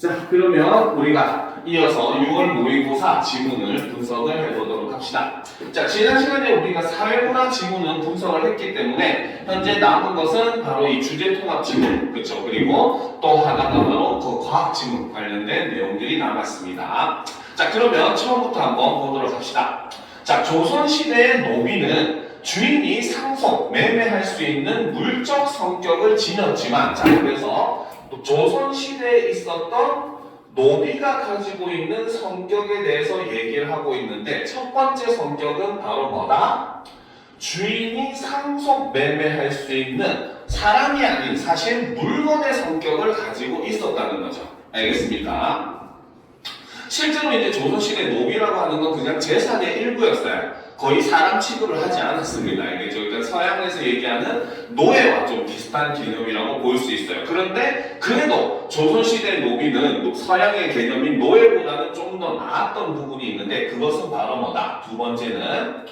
자, 그러면 우리가 이어서 6월 모의고사 지문을 분석을 해보도록 합시다. 자, 지난 시간에 우리가 사회문화 지문은 분석을 했기 때문에 현재 남은 것은 바로 이 주제통합 지문, 그렇죠? 그리고 또 하나가 바로 그 과학 지문 관련된 내용들이 남았습니다. 자, 그러면 처음부터 한번 보도록 합시다. 자, 조선시대의 노비는 주인이 상속, 매매할 수 있는 물적 성격을 지녔지만, 자, 그래서 조선시대에 있었던 노비가 가지고 있는 성격에 대해서 얘기를 하고 있는데, 첫 번째 성격은 바로 뭐다? 주인이 상속, 매매할 수 있는 사람이 아닌 사실 물건의 성격을 가지고 있었다는 거죠. 알겠습니까? 실제로 이제 조선시대 노비라고 하는 건 그냥 재산의 일부였어요. 거의 사람 취급을 하지 않았습니다. 이게 그러니까 서양에서 얘기하는 노예와 좀 비슷한 개념이라고 볼 수 있어요. 그런데 그래도 조선시대 노비는 서양의 개념인 노예보다는 좀 더 나았던 부분이 있는데, 그것은 바로 뭐다? 두 번째는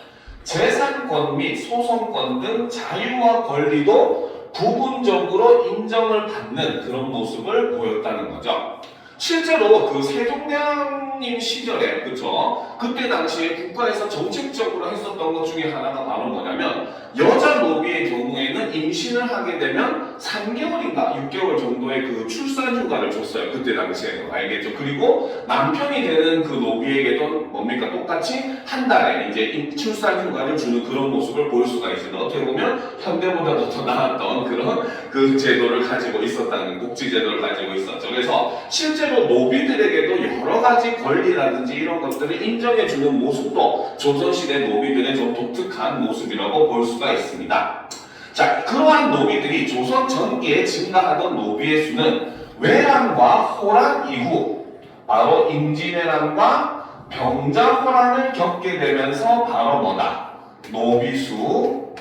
재산권 및 소송권 등 자유와 권리도 부분적으로 인정을 받는 그런 모습을 보였다는 거죠. 실제로 그 세종대왕님 시절에, 그쵸? 그때 당시에 국가에서 정책적으로 했었던 것 중에 하나가 바로 뭐냐면, 여자 노비의 경우에는 임신을 하게 되면 3개월인가 6개월 정도의 그 출산 휴가를 줬어요. 그때 당시에는. 알겠죠? 그리고 남편이 되는 그 노비에게도 뭡니까? 똑같이 한 달에 이제 출산 휴가를 주는 그런 모습을 볼 수가 있어요. 어떻게 보면 현대보다도 더 나았던 그런 그 제도를 가지고 있었다는, 복지제도를 가지고 있었죠. 그래서 실제로 노비들에게도 여러 가지 권리라든지 이런 것들을 인정해주는 모습도 조선시대 노비들의 좀 독특한 모습이라고 볼 수가 있습니다. 자, 그러한 노비들이 조선 전기에 증가하던 노비의 수는 외란과 호란 이후 바로 임진왜란과 병자호란을 겪게 되면서 바로 뭐다? 노비수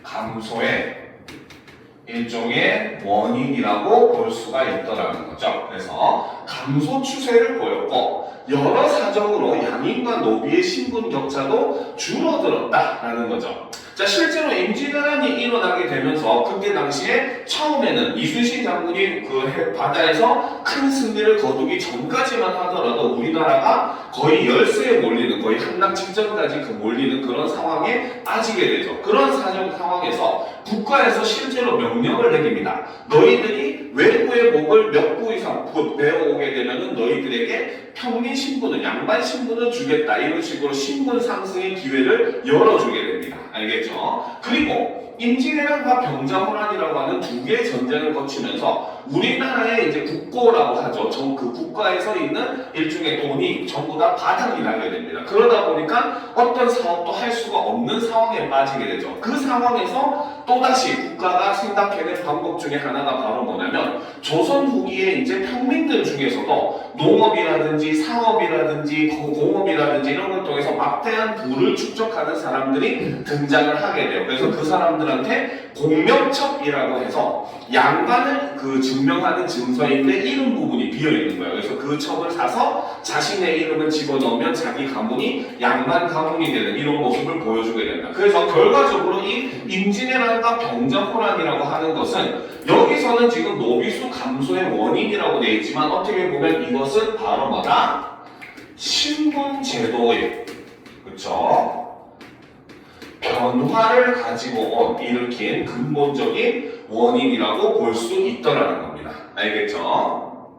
감소의 일종의 원인이라고 볼 수가 있더라는 거죠. 그래서 감소 추세를 보였고, 여러 사정으로 양인과 노비의 신분 격차도 줄어들었다라는 거죠. 자, 실제로 임진왜란이 일어나게 되면서 그때 당시에 처음에는 이순신 장군이 그 바다에서 큰 승리를 거두기 전까지만 하더라도 우리나라가 거의 열세에 몰리는, 거의 한남 직전까지 몰리는 그런 상황에 빠지게 되죠. 그런 상황에서 국가에서 실제로 명령을 내립니다. 너희들이 외부의 목을 몇 부 이상 배워오게 되면은 너희들에게 평민 신분을, 양반 신분을 주겠다. 이런 식으로 신분 상승의 기회를 열어주게 됩니다. 알겠죠? 그리고 임진왜란과 병자호란이라고 하는 두 개의 전쟁을 거치면서 우리나라의 이제 국고라고 하죠. 그 국가에서 있는 일종의 돈이 전부 다 바닥이 나게 됩니다. 그러다 보니까 어떤 사업도 할 수가 없는 상황에 빠지게 되죠. 그 상황에서 또다시 국가가 생각해낸 방법 중에 하나가 바로 뭐냐면, 조선 후기에 이제 평민들 중에서도 농업이라든지 상업이라든지 공업이라든지 이런 걸 통해서 막대한 부를 축적하는 사람들이 등장을 하게 돼요. 그래서 그 사람들한테 공명첩이라고 해서 양반을 그 증명하는 증서인데 이름 부분이 비어 있는 거예요. 그래서 그 첩을 사서 자신의 이름을 집어넣으면 자기 가문이 양반 가문이 되는 이런 모습을 보여주게 된다. 그래서 결과적으로 이 임진왜란과 병자호란이라고 하는 것은 여기서는 지금 노비수 감소의 원인이라고 되어 있지만, 어떻게 보면 이것은 바로 뭐다? 신분제도의, 그렇죠? 변화를 가지고 일으킨 근본적인 원인이라고 볼 수 있더라는 겁니다. 알겠죠?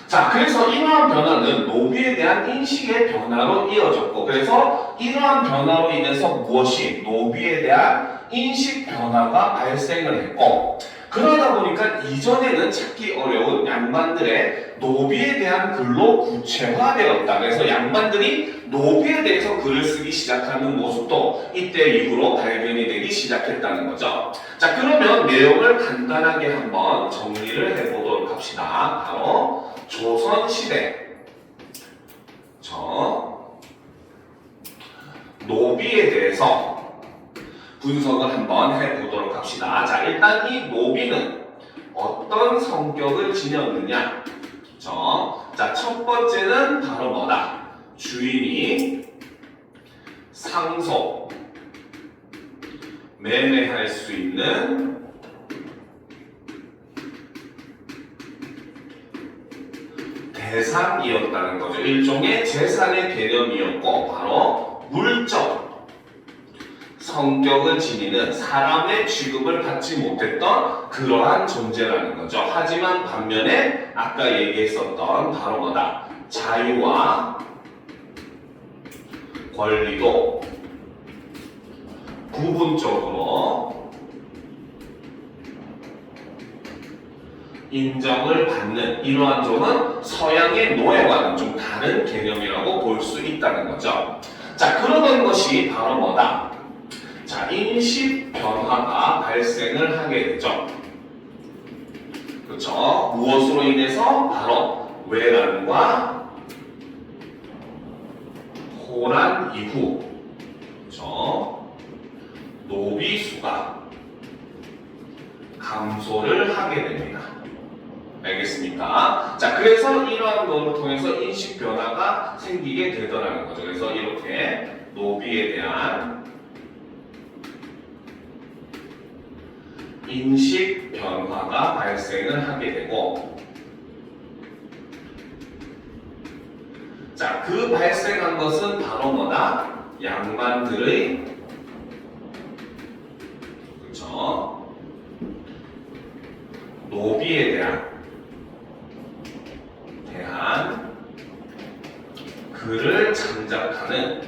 자, 그래서 이러한 변화는 노비에 대한 인식의 변화로 이어졌고, 그래서 이러한 변화로 인해서 무엇이 노비에 대한 인식 변화가 발생을 했고, 그러다 보니까 이전에는 찾기 어려운 양반들의 노비에 대한 글로 구체화되었다. 그래서 양반들이 노비에 대해서 글을 쓰기 시작하는 모습도 이때 이후로 발견이 되기 시작했다는 거죠. 자, 그러면 내용을 간단하게 한번 정리를 해보도록 합시다. 바로 조선시대 노비에 대해서 분석을 한번 해보도록 합시다. 자, 일단 이 노비는 어떤 성격을 지녔느냐? 자, 첫 번째는 바로 뭐다? 주인이 상속, 매매할 수 있는 대상이었다는 거죠. 일종의 재산의 개념이었고 바로 물적 성격을 지니는 사람의 취급을 받지 못했던 그러한 존재라는 거죠. 하지만 반면에 아까 얘기했었던 바로 뭐다? 자유와 권리도 부분적으로 인정을 받는 이러한 점은 서양의 노예와는 좀 다른 개념이라고 볼 수 있다는 거죠. 자, 그러던 것이 바로 뭐다? 자, 인식 변화가 발생을 하게 되죠. 그렇죠? 무엇으로 인해서? 바로 외란과 호란 이후, 그렇죠? 노비수가 감소를 하게 됩니다. 알겠습니까? 자, 그래서 이러한 것을 통해서 인식 변화가 생기게 되더라는 거죠. 그래서 이렇게 노비에 대한 인식 변화가 발생을 하게 되고, 자, 그 발생한 것은 바로 뭐다? 양반들의, 그렇죠? 노비에 대한 글을 창작하는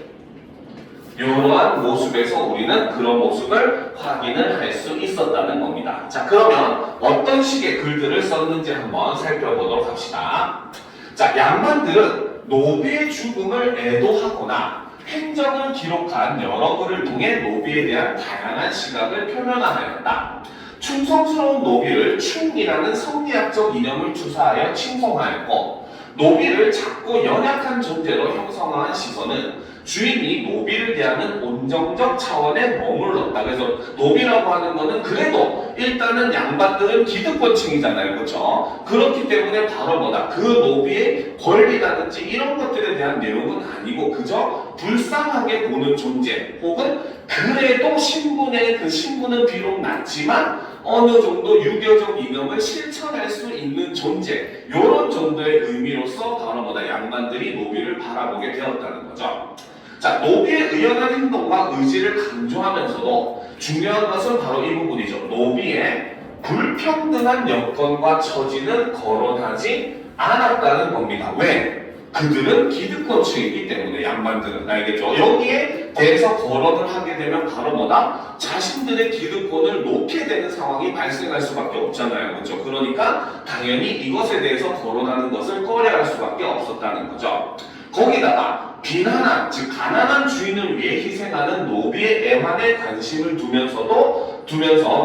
이러한 모습에서 우리는 그런 모습을 확인을 할 수 있었다는 겁니다. 자, 그러면 어떤 식의 글들을 썼는지 한번 살펴보도록 합시다. 자, 양반들은 노비의 죽음을 애도하거나 행적을 기록한 여러 글을 통해 노비에 대한 다양한 시각을 표현하였다. 충성스러운 노비를 충이라는 성리학적 이념을 투사하여 칭송하였고, 노비를 작고 연약한 존재로 형성한 시선은 주인이 노비를 대하는 온정적 차원에 머물렀다. 그래서 노비라고 하는 거는 그래도 일단은 양반들은 기득권층이잖아요. 그렇죠? 그렇기 때문에 바로 뭐다? 그 노비의 권리라든지 이런 것들에 대한 내용은 아니고 그저 불쌍하게 보는 존재, 혹은 그래도 신분의 그 신분은 비록 낮지만 어느 정도 유교적 이념을 실천할 수 있는 존재, 이런 정도의 의미로서 바로 뭐다? 양반들이 노비를 바라보게 되었다는 거죠. 자, 노비의 의연한 행동과 의지를 강조하면서도 중요한 것은 바로 이 부분이죠. 노비의 불평등한 여건과 처지는 거론하지 않았다는 겁니다. 왜? 그들은 기득권층이기 때문에, 양반들은. 알겠죠? 여기에 대해서 거론을 하게 되면 바로 뭐다? 자신들의 기득권을 놓게 되는 상황이 발생할 수밖에 없잖아요. 그렇죠? 그러니까 당연히 이것에 대해서 거론하는 것을 꺼려할 수밖에 없었다는 거죠. 거기다가 비난한, 즉 가난한 주인을 위해 희생하는 노비의 애환에 관심을 두면서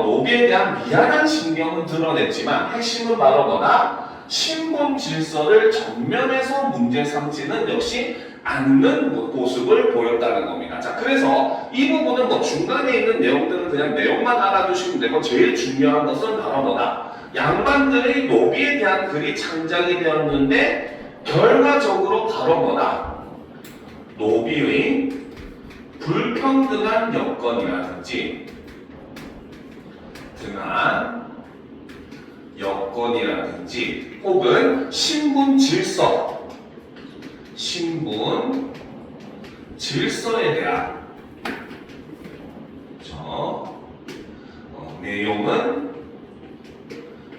노비에 대한 미안한 신경은 드러냈지만 핵심은 바로 뭐다? 신분 질서를 정면에서 문제 삼지는 역시 않는 모습을 보였다는 겁니다. 자, 그래서 이 부분은 뭐 중간에 있는 내용들은 그냥 내용만 알아두시면 되고, 제일 중요한 것은 바로 뭐다? 양반들의 노비에 대한 글이 창작이 되었는데 결과적으로 바로 뭐다? 노비의 불평등한 여건이라든지 등한 여건이라든지 혹은 신분 질서에 대한 내용은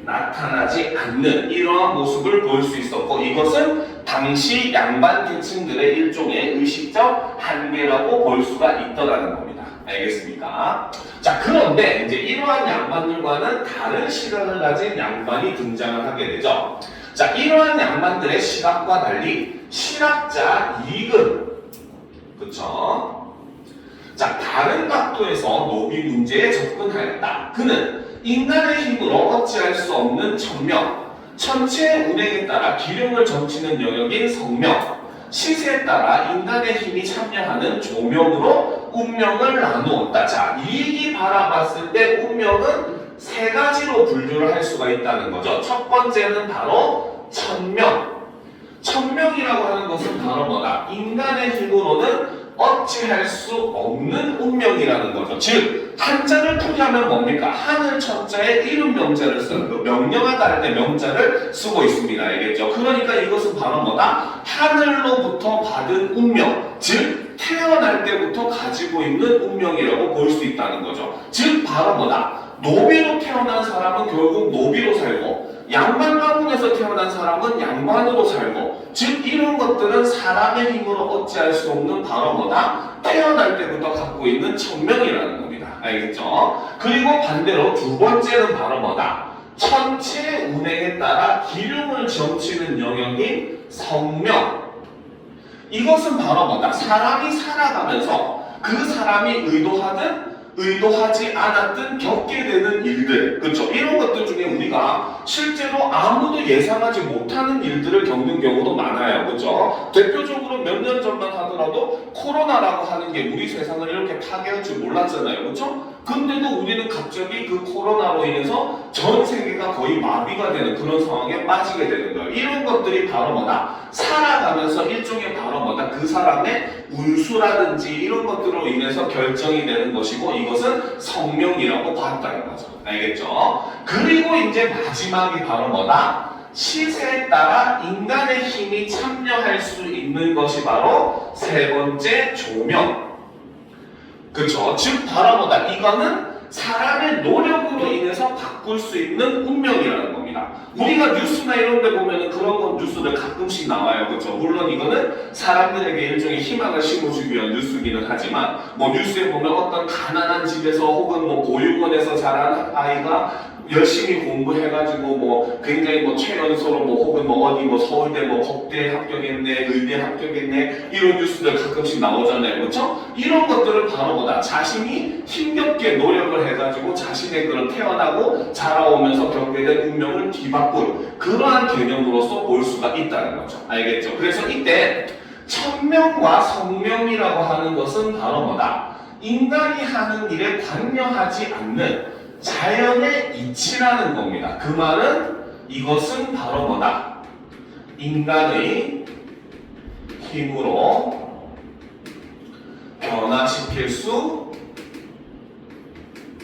나타나지 않는 이러한 모습을 볼 수 있었고, 이것은 당시 양반 계층들의 일종의 의식적 한계라고 볼 수가 있더라는 겁니다. 알겠습니까? 자, 그런데 이제 이러한 양반들과는 다른 시각을 가진 양반이 등장을 하게 되죠. 자, 이러한 양반들의 시각과 달리 실학자 이근, 그쵸? 자, 다른 각도에서 노비 문제에 접근하였다. 그는 인간의 힘으로 어찌할 수 없는 천명, 천체의 운행에 따라 기륭을 점치는 영역인 성명, 시세에 따라 인간의 힘이 참여하는 조명으로 운명을 나누었다. 자, 이익이 바라봤을 때 운명은 세 가지로 분류를 할 수가 있다는 거죠. 첫 번째는 바로 천명. 천명이라고 하는 것은 바로 뭐다? 인간의 힘으로는 어찌할 수 없는 운명이라는 거죠. 즉 한자를 풀이하면 뭡니까? 하늘 천자에 이름 명자를 쓰는 거, 명령하다 할 때 명자를 쓰고 있습니다. 알겠죠? 그러니까 이것은 바로 뭐다? 하늘로부터 받은 운명, 즉 태어날 때부터 가지고 있는 운명이라고 볼 수 있다는 거죠. 즉 바로 뭐다? 노비로 태어난 사람은 결국 노비로 살고, 양반 가문에서 태어난 사람은 양반으로 살고, 즉 이런 것들은 사람의 힘으로 어찌할 수 없는 바로 뭐다? 태어날 때부터 갖고 있는 천명이라는 겁니다. 알겠죠? 그리고 반대로 두 번째는 바로 뭐다? 천체 운행에 따라 기름을 점치는 영역인 성명. 이것은 바로 뭐다? 사람이 살아가면서 그 사람이 의도하든 의도하지 않았든 겪게 되는 일들, 그렇죠? 이런 것들 중에 우리가 실제로 아무도 예상하지 못하는 일들을 겪는 경우도 많아요, 그렇죠? 대표적으로 몇 년 전만 하더라도 코로나라고 하는 게 우리 세상을 이렇게 파괴할 줄 몰랐잖아요, 그렇죠? 근데도 우리는 갑자기 그 코로나로 인해서 전 세계가 거의 마비가 되는 그런 상황에 빠지게 되는 거예요. 이런 것들이 바로 뭐다? 살아가면서 일종의 바로 뭐다? 그 사람의 운수라든지 이런 것들로 인해서 결정이 되는 것이고, 이것은 성명이라고 봤다는 거죠. 알겠죠? 그리고 이제 마지막이 바로 뭐다? 시세에 따라 인간의 힘이 참여할 수 있는 것이 바로 세 번째 조명. 그렇죠? 즉 바로 뭐다? 이거는 사람의 노력으로 인해서 바꿀 수 있는 운명이라는 겁니다. 우리가 뉴스나 이런 데 보면은 그런 건 뉴스들 가끔씩 나와요. 그렇죠? 물론 이거는 사람들에게 일종의 희망을 심어주기 위한 뉴스기는 하지만, 뭐 뉴스에 보면 어떤 가난한 집에서 혹은 뭐 보육원에서 자란 아이가 열심히 공부해가지고 뭐 굉장히 뭐 최연소로 뭐 혹은 뭐 어디 뭐 서울대 뭐 법대 합격했네, 의대 합격했네, 이런 뉴스들 가끔씩 나오잖아요, 그렇죠? 이런 것들은 바로 뭐다? 자신이 힘겹게 노력을 해가지고 자신의 그런 태어나고 자라오면서 겪게 된 운명을 뒤바꿀 그러한 개념으로서 볼 수가 있다는 거죠. 알겠죠? 그래서 이때 천명과 성명이라고 하는 것은 바로 뭐다? 인간이 하는 일에 관여하지 않는 자연의 이치라는 겁니다. 그 말은 이것은 바로 뭐다? 인간의 힘으로 변화시킬 수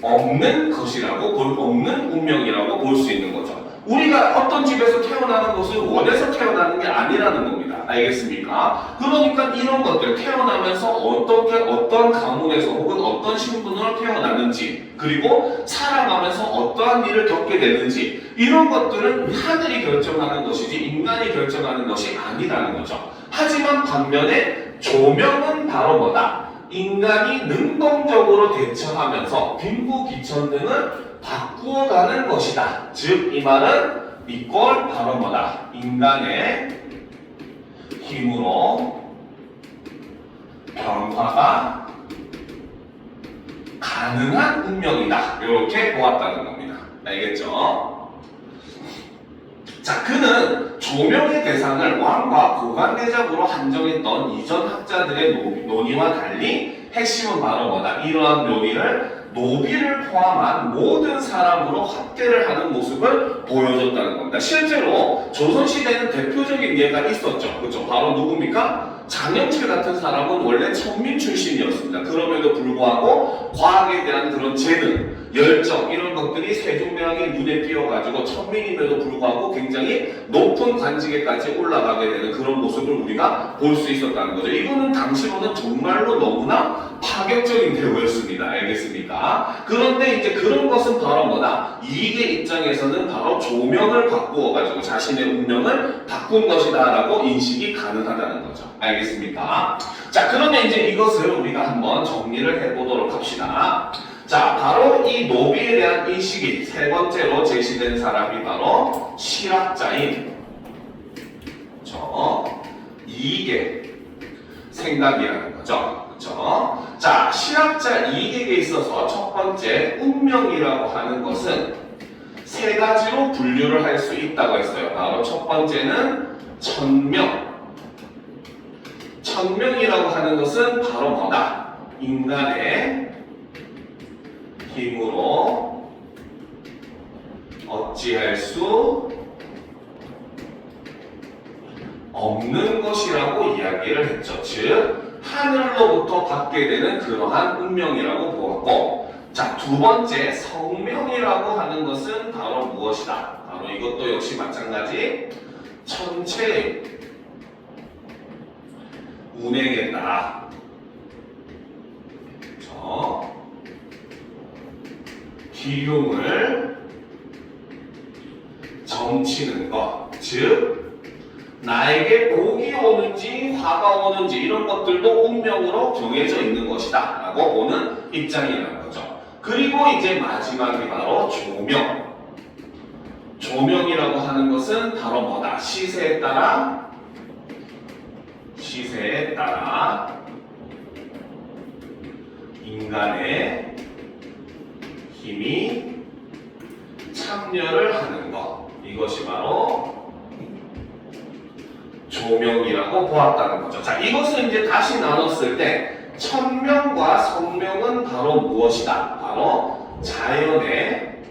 없는 것이라고 없는 운명이라고 볼 수 있는 거죠. 우리가 어떤 집에서 태어나는 것을 원해서 태어나는 게 아니라는 겁니다. 알겠습니까? 그러니까 이런 것들, 태어나면서 어떤 가문에서 혹은 어떤 신분으로 태어나는지, 그리고 살아가면서 어떠한 일을 겪게 되는지, 이런 것들은 하늘이 결정하는 것이지 인간이 결정하는 것이 아니라는 거죠. 하지만 반면에 조명은 바로 뭐다? 인간이 능동적으로 대처하면서 빈부귀천 등을 바꾸어가는 것이다. 즉, 이 말은 이걸 바로 뭐다? 인간의 힘으로 변화가 가능한 운명이다. 이렇게 보았다는 겁니다. 알겠죠? 자, 그는 조명의 대상을 왕과 고관대작으로 한정했던 이전 학자들의 논의와 달리 핵심은 바로 뭐다? 이러한 논의를 노비를 포함한 모든 사람으로 확대를 하는 모습을 보여줬다는 겁니다. 실제로 조선시대에는 대표적인 예가 있었죠. 그렇죠? 바로 누굽니까? 장영철 같은 사람은 원래 천민 출신이었습니다. 그럼에도 불구하고 과학에 대한 그런 재능, 열정 이런 것들이 세종대왕의 눈에 띄어가지고 천민임에도 불구하고 굉장히 높은 관직에까지 올라가게 되는 그런 모습을 우리가 볼 수 있었다는 거죠. 이거는 당시로는 정말로 너무나 파격적인 대우였습니다. 알겠습니까? 그런데 이제 그런 것은 바로 뭐다? 이익의 입장에서는 바로 조명을 바꾸어가지고 자신의 운명을 바꾼 것이다 라고 인식이 가능하다는 거죠. 알겠습니까? 자, 그러면 이제 이것을 우리가 한번 정리를 해보도록 합시다. 자, 바로 이 노비에 대한 인식이 세 번째로 제시된 사람이 바로 실학자인 이익의 생각이라는 거죠. 그렇죠? 자, 실학자 이익에게 있어서 첫 번째 운명이라고 하는 것은 세 가지로 분류를 할 수 있다고 했어요. 바로 첫 번째는 천명. 천명이라고 하는 것은 바로 뭐다? 인간의 힘으로 어찌할 수 없는 것이라고 이야기를 했죠. 즉, 하늘로부터 받게 되는 그러한 운명이라고 보았고, 자, 두 번째 성명이라고 하는 것은 바로 무엇이다? 바로 이것도 역시 마찬가지 천체의 운행에 따라 기흉을 점치는 것, 즉 나에게 복이 오는지 화가 오는지 이런 것들도 운명으로 정해져 있는 것이다 라고 보는 입장이라는 거죠. 그리고 이제 마지막이 바로 조명. 조명이라고 하는 것은 바로 뭐다? 시세에 따라 인간의 힘이 참여를 하는 것, 이것이 바로 조명이라고 보았다는 거죠. 자, 이것을 이제 다시 나눴을 때 천명과 성명은 바로 무엇이다? 바로 자연의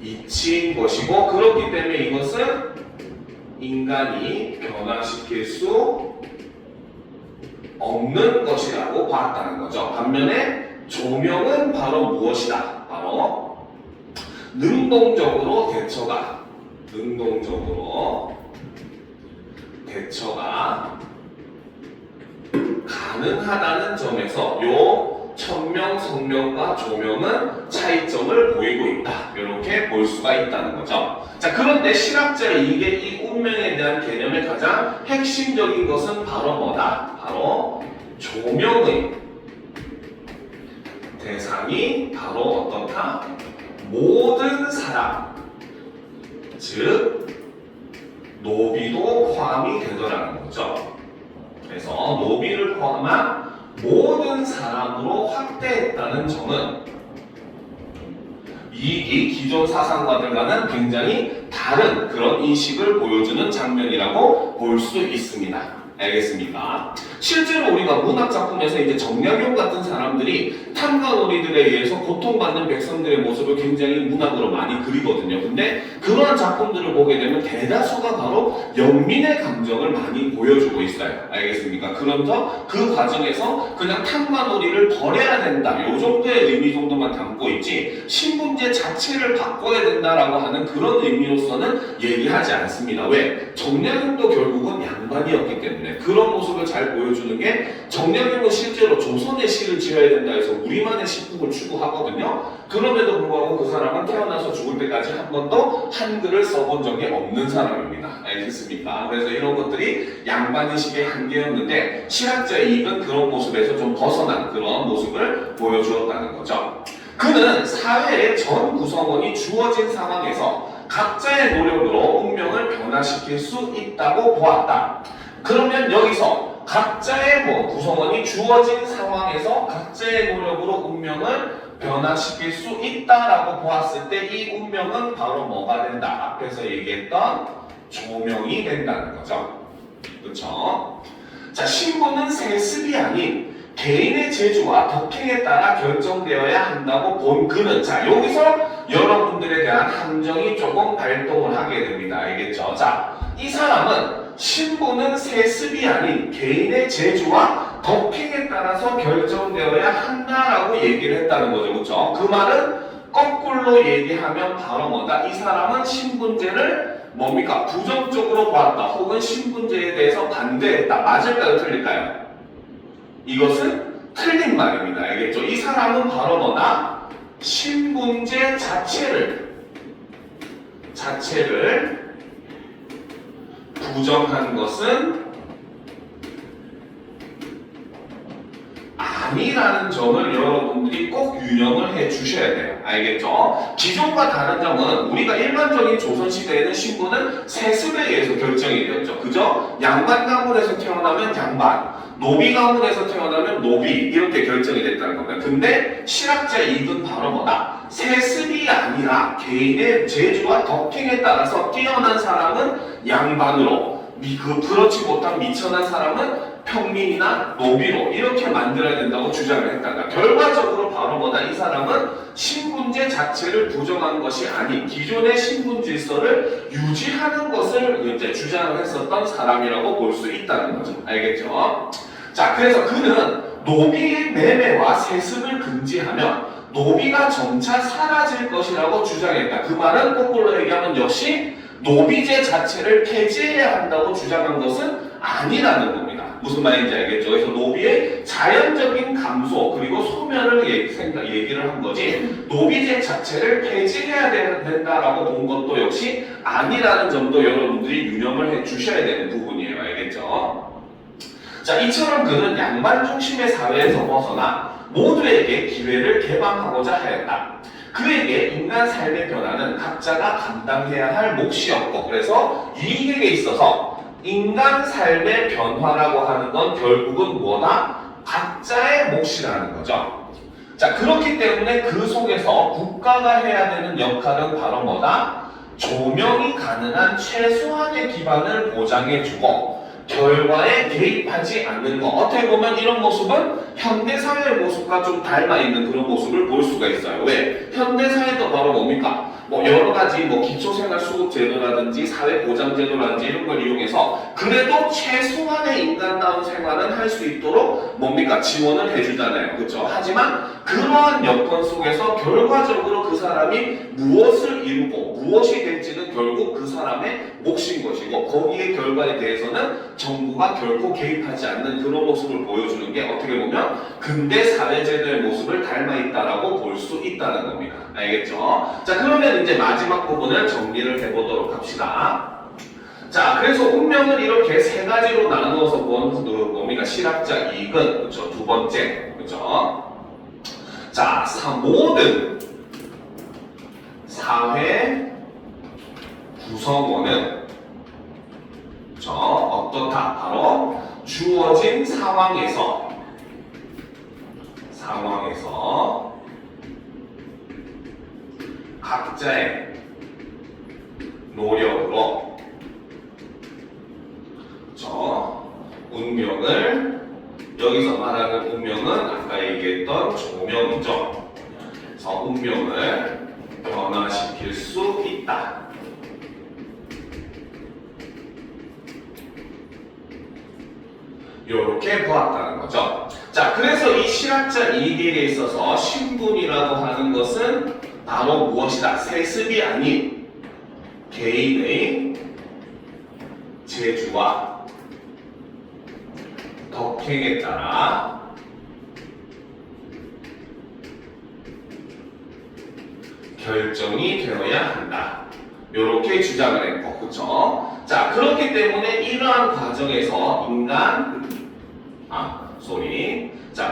이치인 것이고, 그렇기 때문에 이것은 인간이 변화시킬 수 없는 것이라고 봤다는 거죠. 반면에 조명은 바로 무엇이다? 바로 능동적으로 대처가 가능하다는 점에서 요 천명, 성명과 조명은 차이점을 보이고 있다. 이렇게 볼 수가 있다는 거죠. 자, 그런데 실학자의 이 운명에 대한 개념의 가장 핵심적인 것은 바로 뭐다? 바로 조명의 대상이 바로 어떻다? 모든 사람, 즉 노비도 포함이 되더라는 거죠. 그래서 노비를 포함한 모든 사람으로 확대했다는 점은 이 기존 사상가들과는 굉장히 다른 그런 인식을 보여주는 장면이라고 볼 수 있습니다. 알겠습니까? 실제로 우리가 문학 작품에서 이제 정약용 같은 사람들이 탐관오리들에 의해서 고통받는 백성들의 모습을 굉장히 문학으로 많이 그리거든요. 근데 그러한 작품들을 보게 되면 대다수가 바로 연민의 감정을 많이 보여주고 있어요. 알겠습니까? 그러면서 그 과정에서 그냥 탐관오리를 버려야 된다, 요 정도의 의미 정도만 담고 있지 신분제 자체를 바꿔야 된다라고 하는 그런 의미로서는 얘기하지 않습니다. 왜? 정약용도 결국은 양반이었기 때문에 그런 모습을 잘 보여주는 게, 정약용은 실제로 조선의 시를 지어야 된다 해서 우리만의 시풍을 추구하거든요. 그럼에도 불구하고 그 사람은 태어나서 죽을 때까지 한 번도 한글을 써본 적이 없는 사람입니다. 알겠습니까? 그래서 이런 것들이 양반의식의 한계였는데 실학자의 이익은 그런 모습에서 좀 벗어난 그런 모습을 보여주었다는 거죠. 그는 사회의 전 구성원이 주어진 상황에서 각자의 노력으로 운명을 변화시킬 수 있다고 보았다. 그러면 여기서 각자의 구성원이 주어진 상황에서 각자의 노력으로 운명을 변화시킬 수 있다라고 보았을 때 이 운명은 바로 뭐가 된다? 앞에서 얘기했던 조명이 된다는 거죠. 그렇죠? 자, 신분은 세습이 아닌 개인의 재주와 덕행에 따라 결정되어야 한다고 본 그는, 자, 여기서 여러분들에 대한 함정이 조금 발동을 하게 됩니다. 알겠죠? 자, 이 사람은 신분은 세습이 아닌 개인의 재주와 덕행에 따라서 결정되어야 한다라고 얘기를 했다는 거죠. 그렇죠? 그 말은 거꾸로 얘기하면 바로 뭐다? 이 사람은 신분제를 뭡니까? 부정적으로 보았다. 혹은 신분제에 대해서 반대했다. 맞을까요? 틀릴까요? 이것은 틀린 말입니다. 알겠죠? 이 사람은 바로 뭐다? 신분제 자체를 부정한 것은 아니라는 점을 여러분들이 꼭 유념을 해 주셔야 돼요. 알겠죠? 기존과 다른 점은 우리가 일반적인 조선시대에는 신분은 세습에 의해서 결정이 되었죠. 그죠? 양반 가문에서 태어나면 양반, 노비 가문에서 태어나면 노비, 이렇게 결정이 됐다는 겁니다. 근데 실학자의 이익은 바로 뭐다? 세습이 아니라 개인의 재주와 덕행에 따라서 뛰어난 사람은 양반으로, 그렇지 못한 미천한 사람은 평민이나 노비로 이렇게 만들어야 된다고 주장을 했다가, 결과적으로 바로 뭐다? 이 사람은 신분제 자체를 부정한 것이 아닌 기존의 신분 질서를 유지하는 것을 이제 주장을 했었던 사람이라고 볼 수 있다는 거죠. 알겠죠? 자, 그래서 그는 노비의 매매와 세습을 금지하면 노비가 점차 사라질 것이라고 주장했다. 그 말은 거꾸로 얘기하면 역시 노비제 자체를 폐지해야 한다고 주장한 것은 아니라는 겁니다. 무슨 말인지 알겠죠? 그래서 노비의 자연적인 감소 그리고 소멸을 얘기를 한 거지 노비제 자체를 폐지해야 된다라고 본 것도 역시 아니라는 점도 여러분들이 유념을 해 주셔야 되는 부분이에요. 알겠죠? 자, 이처럼 그는 양반 중심의 사회에서 벗어나 모두에게 기회를 개방하고자 하였다. 그에게 인간 삶의 변화는 각자가 감당해야 할 몫이었고 그래서 이익에 있어서 인간 삶의 변화라고 하는 건 결국은 뭐다? 각자의 몫이라는 거죠. 자, 그렇기 때문에 그 속에서 국가가 해야 되는 역할은 바로 뭐다? 조명이 가능한 최소한의 기반을 보장해주고 결과에 개입하지 않는 것. 어떻게 보면 이런 모습은 현대사회의 모습과 좀 닮아있는 그런 모습을 볼 수가 있어요. 왜? 현대사회도 바로 뭡니까? 여러 가지 기초생활수급제도라든지 사회보장제도라든지 이런 걸 이용해서 그래도 최소한의 인간다운 생활은 할 수 있도록 지원을 해주잖아요. 그렇죠? 하지만 그러한 여건 속에서 결과적으로 그 사람이 무엇을 이루고 무엇이 될지는 결국 그 사람의 몫인 것이고 거기에 결과에 대해서는 정부가 결코 개입하지 않는 그런 모습을 보여주는 게 어떻게 보면 근대 사회제도의 모습을 닮아있다라고 볼 수 있다는 겁니다. 알겠죠? 자, 그러면 이제 마지막 부분을 정리를 해보도록 합시다. 자, 그래서 운명을 이렇게 세 가지로 나누어서 보는 뭡니까? 실학자 이익은, 그렇죠? 두 번째, 그렇죠? 자, 모든 사회 구성원은 어떻다? 바로 주어진 상황에서 각자의 노력으로 운명을 여기서 말하는 운명은 아까 얘기했던 조명이죠. 그래서 운명을 변화시킬 수 있다. 이렇게 보았다는 거죠. 자, 그래서 이 실학자 이익에 있어서 신분이라고 하는 것은 바로 무엇이다? 세습이 아닌 개인의 재주와 덕행에 따라 결정이 되어야 한다. 이렇게 주장을 했고, 그렇죠? 자, 그렇기 때문에 이러한 과정에서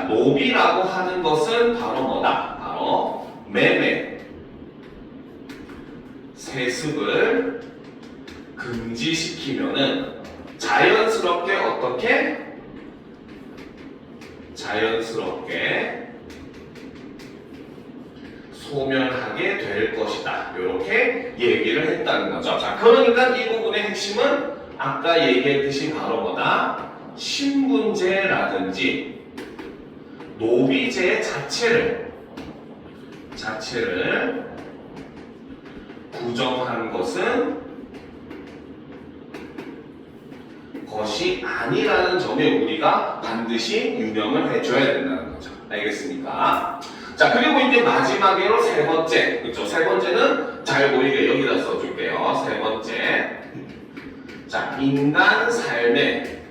노비라고 하는 것은 바로 뭐다? 바로 매매, 세습을 금지시키면은 자연스럽게 소멸하게 될 것이다. 이렇게 얘기를 했다는 거죠. 자, 그러니까 이 부분의 핵심은 아까 얘기했듯이 바로 뭐다? 신분제라든지 노비제 자체를 부정한 것이 아니라는 점에 우리가 반드시 유념을 해줘야 된다는 거죠. 알겠습니까? 자, 그리고 이제 마지막으로 세 번째. 그렇죠? 세 번째는 잘 보이게 여기다 써줄게요. 세 번째. 자, 인간 삶의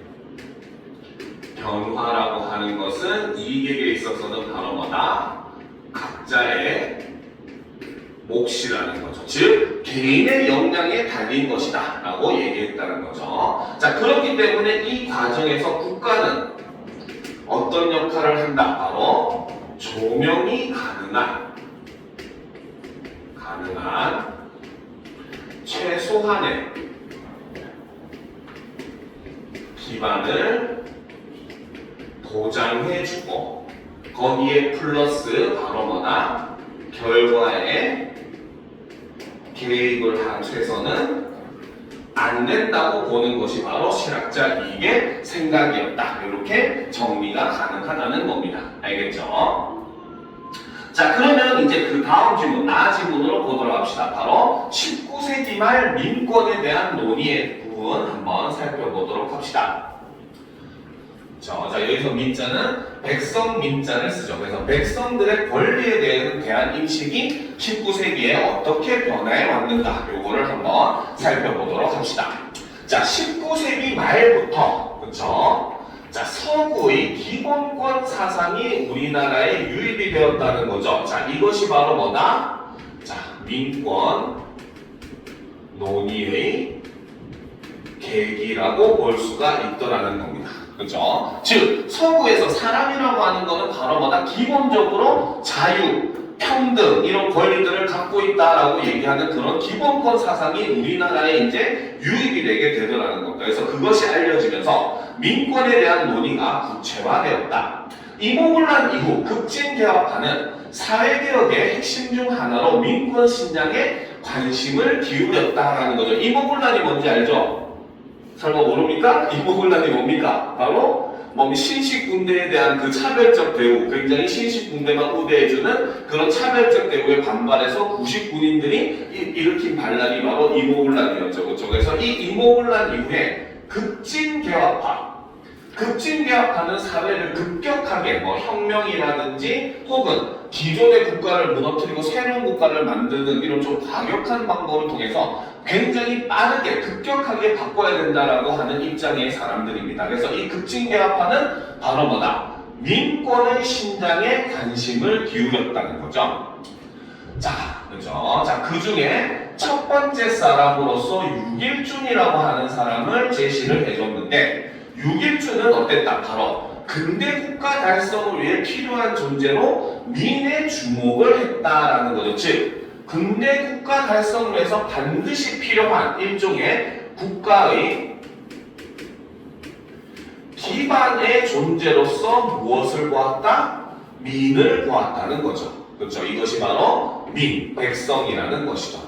변화라고 하는 것은 이익에 있어서는 바로 뭐다? 각자의 몫이라는 거죠. 즉, 개인의 역량에 달린 것이다. 라고 얘기했다는 거죠. 자, 그렇기 때문에 이 과정에서 국가는 어떤 역할을 한다? 바로 조명이 가능한 최소한의 기반을 보장해주고 거기에 플러스 바로 뭐다? 결과에 개입을 해서는 안 된다고 보는 것이 바로 실학자 이익의 생각이었다. 이렇게 정리가 가능하다는 겁니다. 알겠죠? 자, 그러면 이제 그 다음 질문, 지문으로 보도록 합시다. 바로 19세기 말 민권에 대한 논의의 부분 한번 살펴보도록 합시다. 자, 여기서 민자는 백성 민자를 쓰죠. 그래서 백성들의 권리에 대한 인식이 19세기에 어떻게 변화해 왔는가, 요거를 한번 살펴보도록 합시다. 자, 19세기 말부터, 그쵸? 자, 서구의 기본권 사상이 우리나라에 유입이 되었다는 거죠. 자, 이것이 바로 뭐다? 자, 민권 논의의 계기라고 볼 수가 있더라는 겁니다. 그죠? 즉, 서구에서 사람이라고 하는 거는 바로 뭐다? 기본적으로 자유, 평등, 이런 권리들을 갖고 있다라고 얘기하는 그런 기본권 사상이 우리나라에 이제 유입이 되게 되더라는 겁니다. 그래서 그것이 알려지면서 민권에 대한 논의가 구체화되었다. 이모군란 이후 급진개혁파는 사회개혁의 핵심 중 하나로 민권 신장에 관심을 기울였다라는 거죠. 이모군란이 뭔지 알죠? 설마 모릅니까? 이모군란이 뭡니까? 바로 신식군대에 대한 그 차별적 대우, 굉장히 신식군대만 우대해주는 그런 차별적 대우에 반발해서 구식군인들이 일으킨 반란이 바로 이모군란이었죠. 그렇죠? 그래서 이 이모군란 이후에 급진개혁파는 사회를 급격하게 혁명이라든지 혹은 기존의 국가를 무너뜨리고 새로운 국가를 만드는 이런 좀 과격한 방법을 통해서 굉장히 빠르게 급격하게 바꿔야 된다라고 하는 입장의 사람들입니다. 그래서 이 급진개혁파는 바로 뭐다? 민권의 신장에 관심을 기울였다는 거죠. 자, 그죠? 자, 그 중에 첫 번째 사람으로서 육일준이라고 하는 사람을 제시를 해줬는데, 육일준은 어땠다? 바로 근대 국가 달성을 위해 필요한 존재로 민의 주목을 했다라는 거죠. 즉, 근대 국가 달성을 위해서 반드시 필요한 일종의 국가의 기반의 존재로서 무엇을 보았다? 민을 보았다는 거죠. 그렇죠? 이것이 바로 민, 백성이라는 것이죠.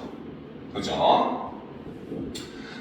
그렇죠?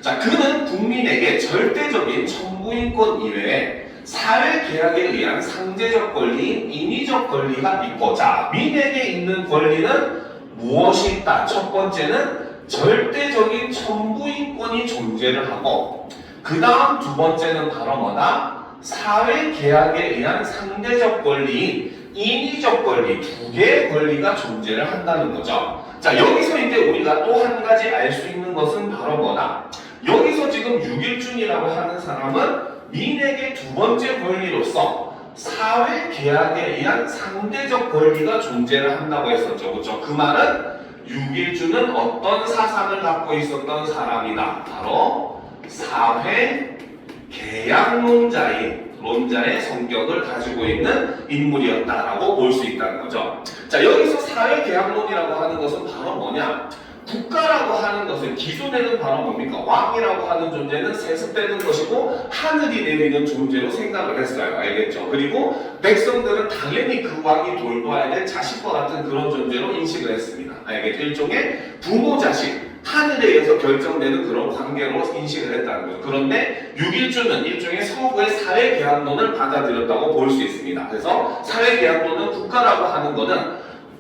자, 그는 국민에게 절대적인 천부인권 이외에 사회계약에 의한 상대적 권리인 인위적 권리가 있고, 자, 민에게 있는 권리는 무엇이 있다? 첫 번째는 절대적인 천부인권이 존재를 하고, 그 다음 두 번째는 바로 뭐다? 사회계약에 의한 상대적 권리인 인위적 권리, 두 개의 권리가 존재를 한다는 거죠. 자, 여기서 이제 우리가 또 한 가지 알 수 있는 것은 바로 뭐다? 여기서 지금 육일준이라고 하는 사람은 민에게 두 번째 권리로서 사회계약에 의한 상대적 권리가 존재를 한다고 했었죠. 그렇죠? 그 말은 육일준은 어떤 사상을 갖고 있었던 사람이다. 바로 사회계약론자의 성격을 가지고 있는 인물이었다라고 볼 수 있다는 거죠. 자, 여기서 사회계약론이라고 하는 것은 바로 뭐냐? 국가라고 하는 것은 기존에는 바로 뭡니까? 왕이라고 하는 존재는 세습되는 것이고 하늘이 내리는 존재로 생각을 했어요. 알겠죠? 그리고 백성들은 당연히 그 왕이 돌봐야 될 자식과 같은 그런 존재로 인식을 했습니다. 알겠죠? 일종의 부모 자식, 하늘에 의해서 결정되는 그런 관계로 인식을 했다는 거죠. 그런데 육일주는 일종의 서구의 사회계약론을 받아들였다고 볼 수 있습니다. 그래서 사회계약론은 국가라고 하는 것은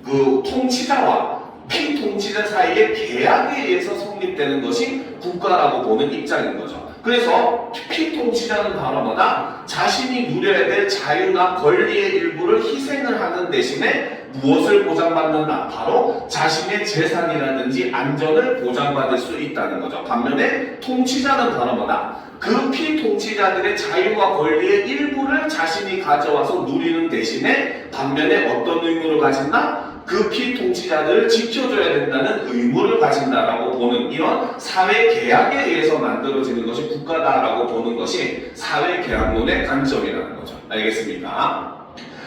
그 통치자와 피통치자 사이의 계약에 의해서 성립되는 것이 국가라고 보는 입장인 거죠. 그래서 피통치자는 바로 뭐다? 자신이 누려야 될 자유나 권리의 일부를 희생을 하는 대신에 무엇을 보장받는다? 바로 자신의 재산이라든지 안전을 보장받을 수 있다는 거죠. 반면에 통치자는 바로 뭐다? 그 피통치자들의 자유와 권리의 일부를 자신이 가져와서 누리는 대신에 반면에 어떤 의무를 가진다? 그 피통치자들을 지켜줘야 된다는 의무를 가진다라고 보는 이런 사회계약에 의해서 만들어지는 것이 국가다라고 보는 것이 사회계약론의 관점이라는 거죠. 알겠습니까?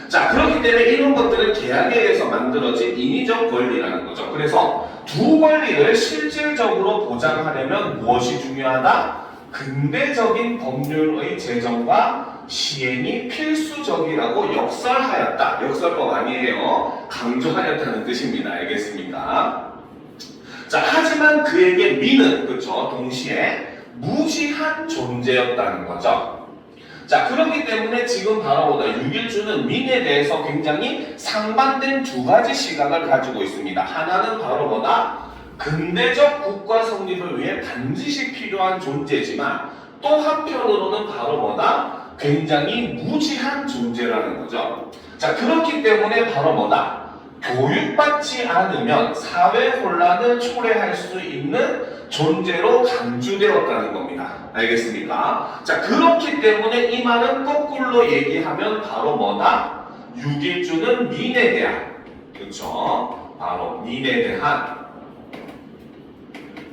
자, 그렇기 때문에 이런 것들은 계약에 의해서 만들어진 인위적 권리라는 거죠. 그래서 두 권리를 실질적으로 보장하려면 무엇이 중요하다? 근대적인 법률의 제정과 시행이 필수적이라고 역설하였다. 역설법 아니에요. 강조하였다는 뜻입니다. 알겠습니까? 자, 하지만 그에게 민은, 그렇죠, 동시에 무지한 존재였다는 거죠. 자, 그렇기 때문에 지금 바로 보다 육일주는 민에 대해서 굉장히 상반된 두 가지 시각을 가지고 있습니다. 하나는 바로 보다 근대적 국가 성립을 위해 반드시 필요한 존재지만 또 한편으로는 바로 뭐다? 굉장히 무지한 존재라는 거죠. 자, 그렇기 때문에 바로 뭐다? 교육받지 않으면 사회 혼란을 초래할 수 있는 존재로 간주되었다는 겁니다. 알겠습니까? 자, 그렇기 때문에 이 말은 거꾸로 얘기하면 바로 뭐다? 6.1주는 민에 대한, 그렇죠? 바로 민에 대한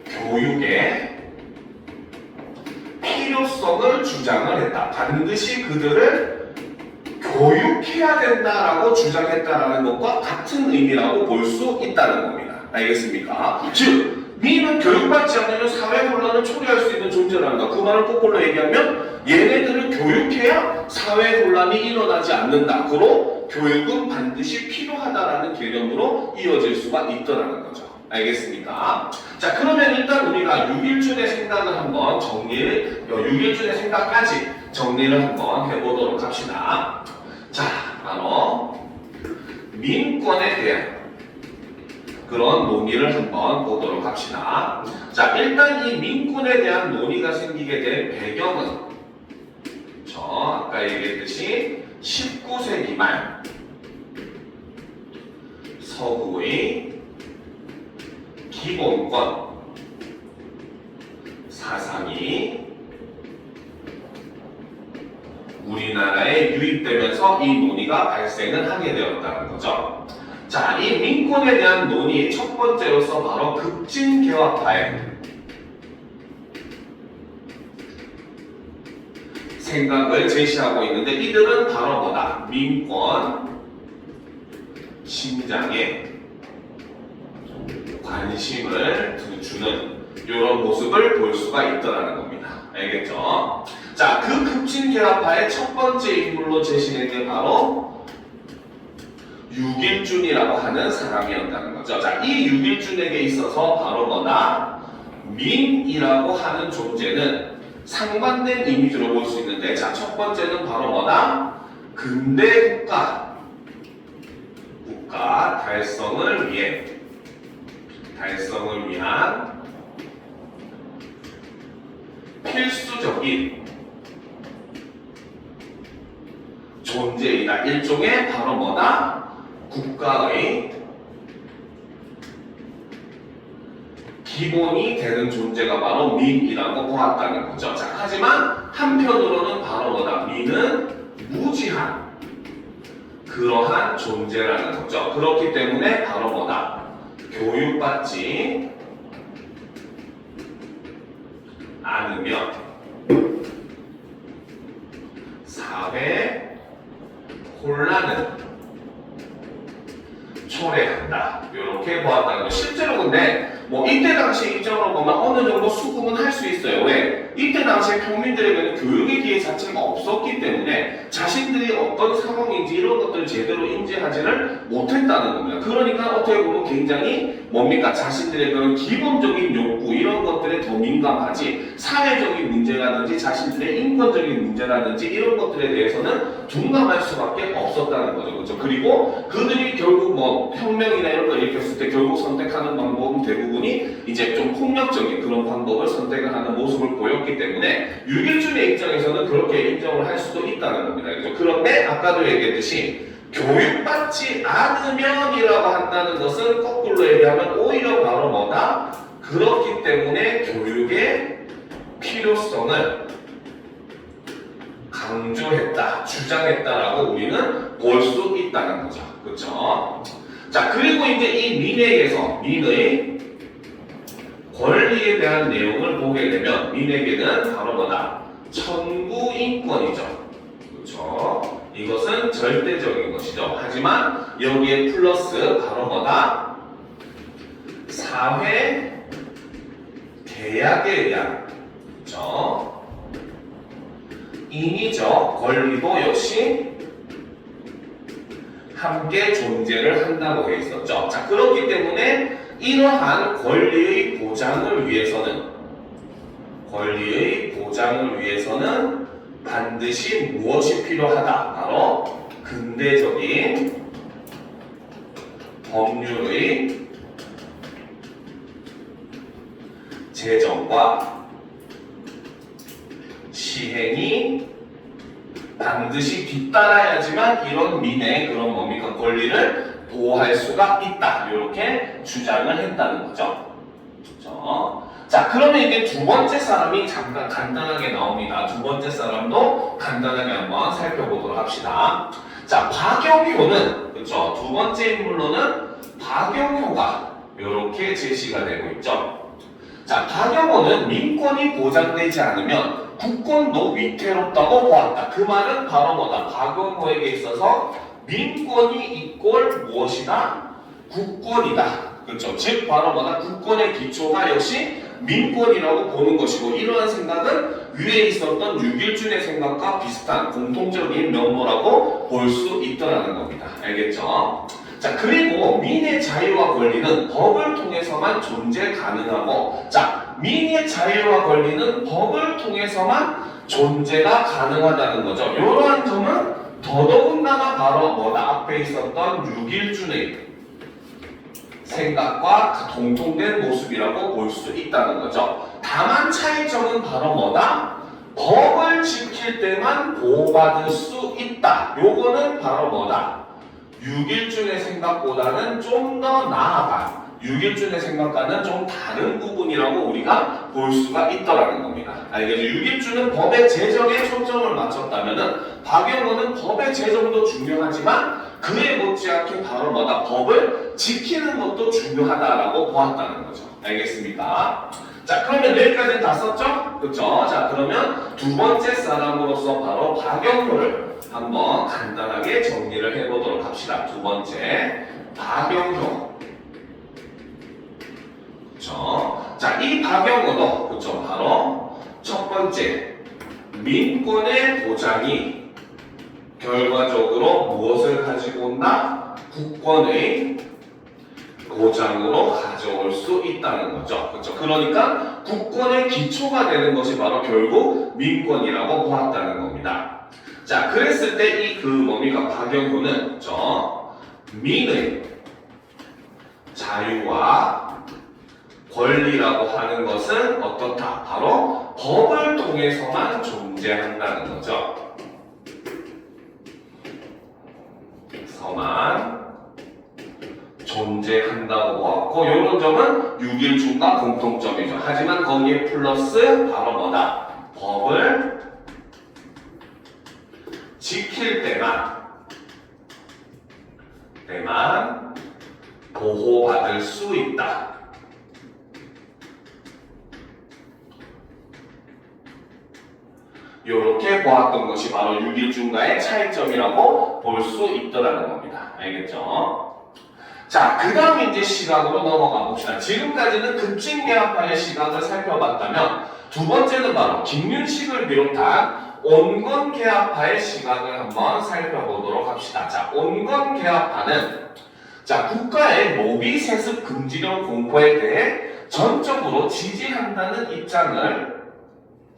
교육의 필요성을 주장을 했다. 반드시 그들을 교육해야 된다라고 주장했다라는 것과 같은 의미라고 볼 수 있다는 겁니다. 알겠습니까? 즉, 민은 교육받지 않으면 사회 혼란을 초래할 수 있는 존재라는 거. 그 말을 거꾸로 얘기하면 얘네들을 교육해야 사회 혼란이 일어나지 않는다. 그로 교육은 반드시 필요하다라는 개념으로 이어질 수가 있더라는 거죠. 알겠습니까? 자, 그러면 일단 우리가 6.1준의 생각을 한번 정리를, 6.1준의 생각까지 정리를 한번 해보도록 합시다. 자, 바로 민권에 대한 그런 논의를 한번 보도록 합시다. 자, 일단 이 민권에 대한 논의가 생기게 된 배경은 아까 얘기했듯이 19세기 말 서구의 기본권 사상이 우리나라에 유입되면서 이 논의가 발생을 하게 되었다는 거죠. 자, 이 민권에 대한 논의 첫 번째로서 바로 급진개화파의 생각을 제시하고 있는데 이들은 바로 뭐다? 민권 신장에 관심을 주는 이런 모습을 볼 수가 있더라는 겁니다. 알겠죠? 자, 그 급진개화파의 첫 번째 인물로 제시된 게 바로 6.1준이라고 하는 사람이었다는 거죠. 자, 이 6.1준에게 있어서 바로 뭐다? 민이라고 하는 존재는 상반된 이미지로 볼 수 있는데, 자, 첫 번째는 바로 뭐다? 근대 국가 달성을 위한 필수적인 존재이다. 일종의 바로 뭐다? 국가의 기본이 되는 존재가 바로 민이라고 보았다는 거죠. 자, 하지만 한편으로는 바로 뭐다? 민은 무지한 그러한 존재라는 거죠. 그렇기 때문에 바로 뭐다? 교육받지 않으면 사회 혼란은 초래한다. 이렇게 보았다는 거죠. 실제로 근데 뭐 이때 당시 입장으로 보면 어느 정도 수긍은 할 수 있어요. 왜? 이때 당시에 평민들에게는 교육의 기회 자체가 없었기 때문에 자신들이 어떤 상황인지 이런 것들을 제대로 인지하지를 못했다는 겁니다. 그러니까 어떻게 보면 굉장히 뭡니까? 자신들의 그런 기본적인 욕구 이런 것들에 더 민감하지 사회적인 문제라든지 자신들의 인권적인 문제라든지 이런 것들에 대해서는 둔감할 수밖에 없었다는 거죠. 그렇죠? 그리고 그들이 결국 뭐 혁명이나 이런 걸 일으켰을 때 결국 선택하는 방법은 대부분이 이제 좀 폭력적인 그런 방법을 선택을 하는 모습을 보였기 때문에 6.1준의 입장에서는 그렇게 인정을 할 수도 있다는 겁니다. 그렇죠? 그런데 아까도 얘기했듯이 교육받지 않으면이라고 한다는 것은 거꾸로 얘기하면 오히려 바로 뭐다? 그렇기 때문에 교육의 필요성을 강조했다, 주장했다라고 우리는 볼 수 있다는 거죠. 그렇죠? 자, 그리고 이제 이 민의 권리에 대한 내용을 보게 되면 민에게는 바로 뭐다? 천구인권이죠. 그렇죠? 이것은 절대적인 것이죠. 하지만 여기에 플러스 바로 뭐다? 사회 계약에 의한 그렇죠? 인위적 권리도 역시 함께 존재를 한다고 해 있었죠. 자, 그렇기 때문에 이러한 권리의 보장을 위해서는 반드시 무엇이 필요하다? 바로 근대적인 법률의 제정과 시행이 반드시 뒤따라야지만 이런 민의 그런 뭡니까 권리를 보호할 수가 있다. 이렇게 주장을 했다는 거죠. 그렇죠? 자, 그러면 이제 두 번째 사람이 잠깐 간단하게 나옵니다. 두 번째 사람도 간단하게 한번 살펴보도록 합시다. 자, 박영효는, 그렇죠? 두 번째 인물로는 박영효가 이렇게 제시가 되고 있죠. 자, 박영효는 민권이 보장되지 않으면 국권도 위태롭다고 보았다. 그 말은 바로 뭐다? 박영효에게 있어서 민권이 이꼴 무엇이다? 국권이다. 그렇죠? 즉 바로 뭐다? 국권의 기초가 역시 민권이라고 보는 것이고, 이러한 생각은 위에 있었던 유길준의 생각과 비슷한 공통적인 면모라고 볼 수 있더라는 겁니다. 알겠죠? 자, 그리고 민의 자유와 권리는 법을 통해서만 존재 가능하고, 자, 민의 자유와 권리는 법을 통해서만 존재가 가능하다는 거죠. 이러한 점은 더더군다나 바로 뭐다? 앞에 있었던 유길준의 생각과 동통된 모습이라고 볼 수 있다는 거죠. 다만 차이점은 바로 뭐다? 법을 지킬 때만 보호받을 수 있다. 요거는 바로 뭐다? 유길준의 생각보다는 좀 더 나아가, 유길준의 생각과는 좀 다른 부분이라고 우리가 볼 수가 있더라는 겁니다. 알겠죠? 유길준은 법의 제정에 초점을 맞췄다면은 박영호는 법의 제정도 중요하지만 그에 못지않게 바로 뭐다? 법을 지키는 것도 중요하다라고 보았다는 거죠. 알겠습니까? 자, 그러면 여기까지는 다 썼죠? 그렇죠? 자, 그러면 두 번째 사람으로서 바로 박영효를 한번 간단하게 정리를 해보도록 합시다. 두 번째, 박영효. 그렇죠? 자, 이 박영효도 그렇죠? 바로 첫 번째, 민권의 보장이 결과적으로 무엇을 가지고 온다? 국권의 보장으로 가져올 수 있다는 거죠. 그렇죠? 그러니까 국권의 기초가 되는 것이 바로 결국 민권이라고 보았다는 겁니다. 자, 그랬을 때 이 그 뭡니까? 박영효는 그렇죠? 민의 자유와 권리라고 하는 것은 어떻다? 바로 법을 통해서만 존재한다는 거죠. 서만 존재한다고 보았고, 이런 점은 유길준과 공통점이죠. 하지만 거기에 플러스 바로 뭐다? 법을 지킬 때만 보호받을 수 있다. 이렇게 보았던 것이 바로 유길준과의 차이점이라고 볼 수 있더라는 겁니다. 알겠죠? 자, 그 다음 이제 시각으로 넘어가 봅시다. 지금까지는 급진계합파의 시각을 살펴봤다면 두 번째는 바로 김윤식을 비롯한 온건계합파의 시각을 한번 살펴보도록 합시다. 자, 온건계합파는 자, 국가의 노비 세습 금지령 공포에 대해 전적으로 지지한다는 입장을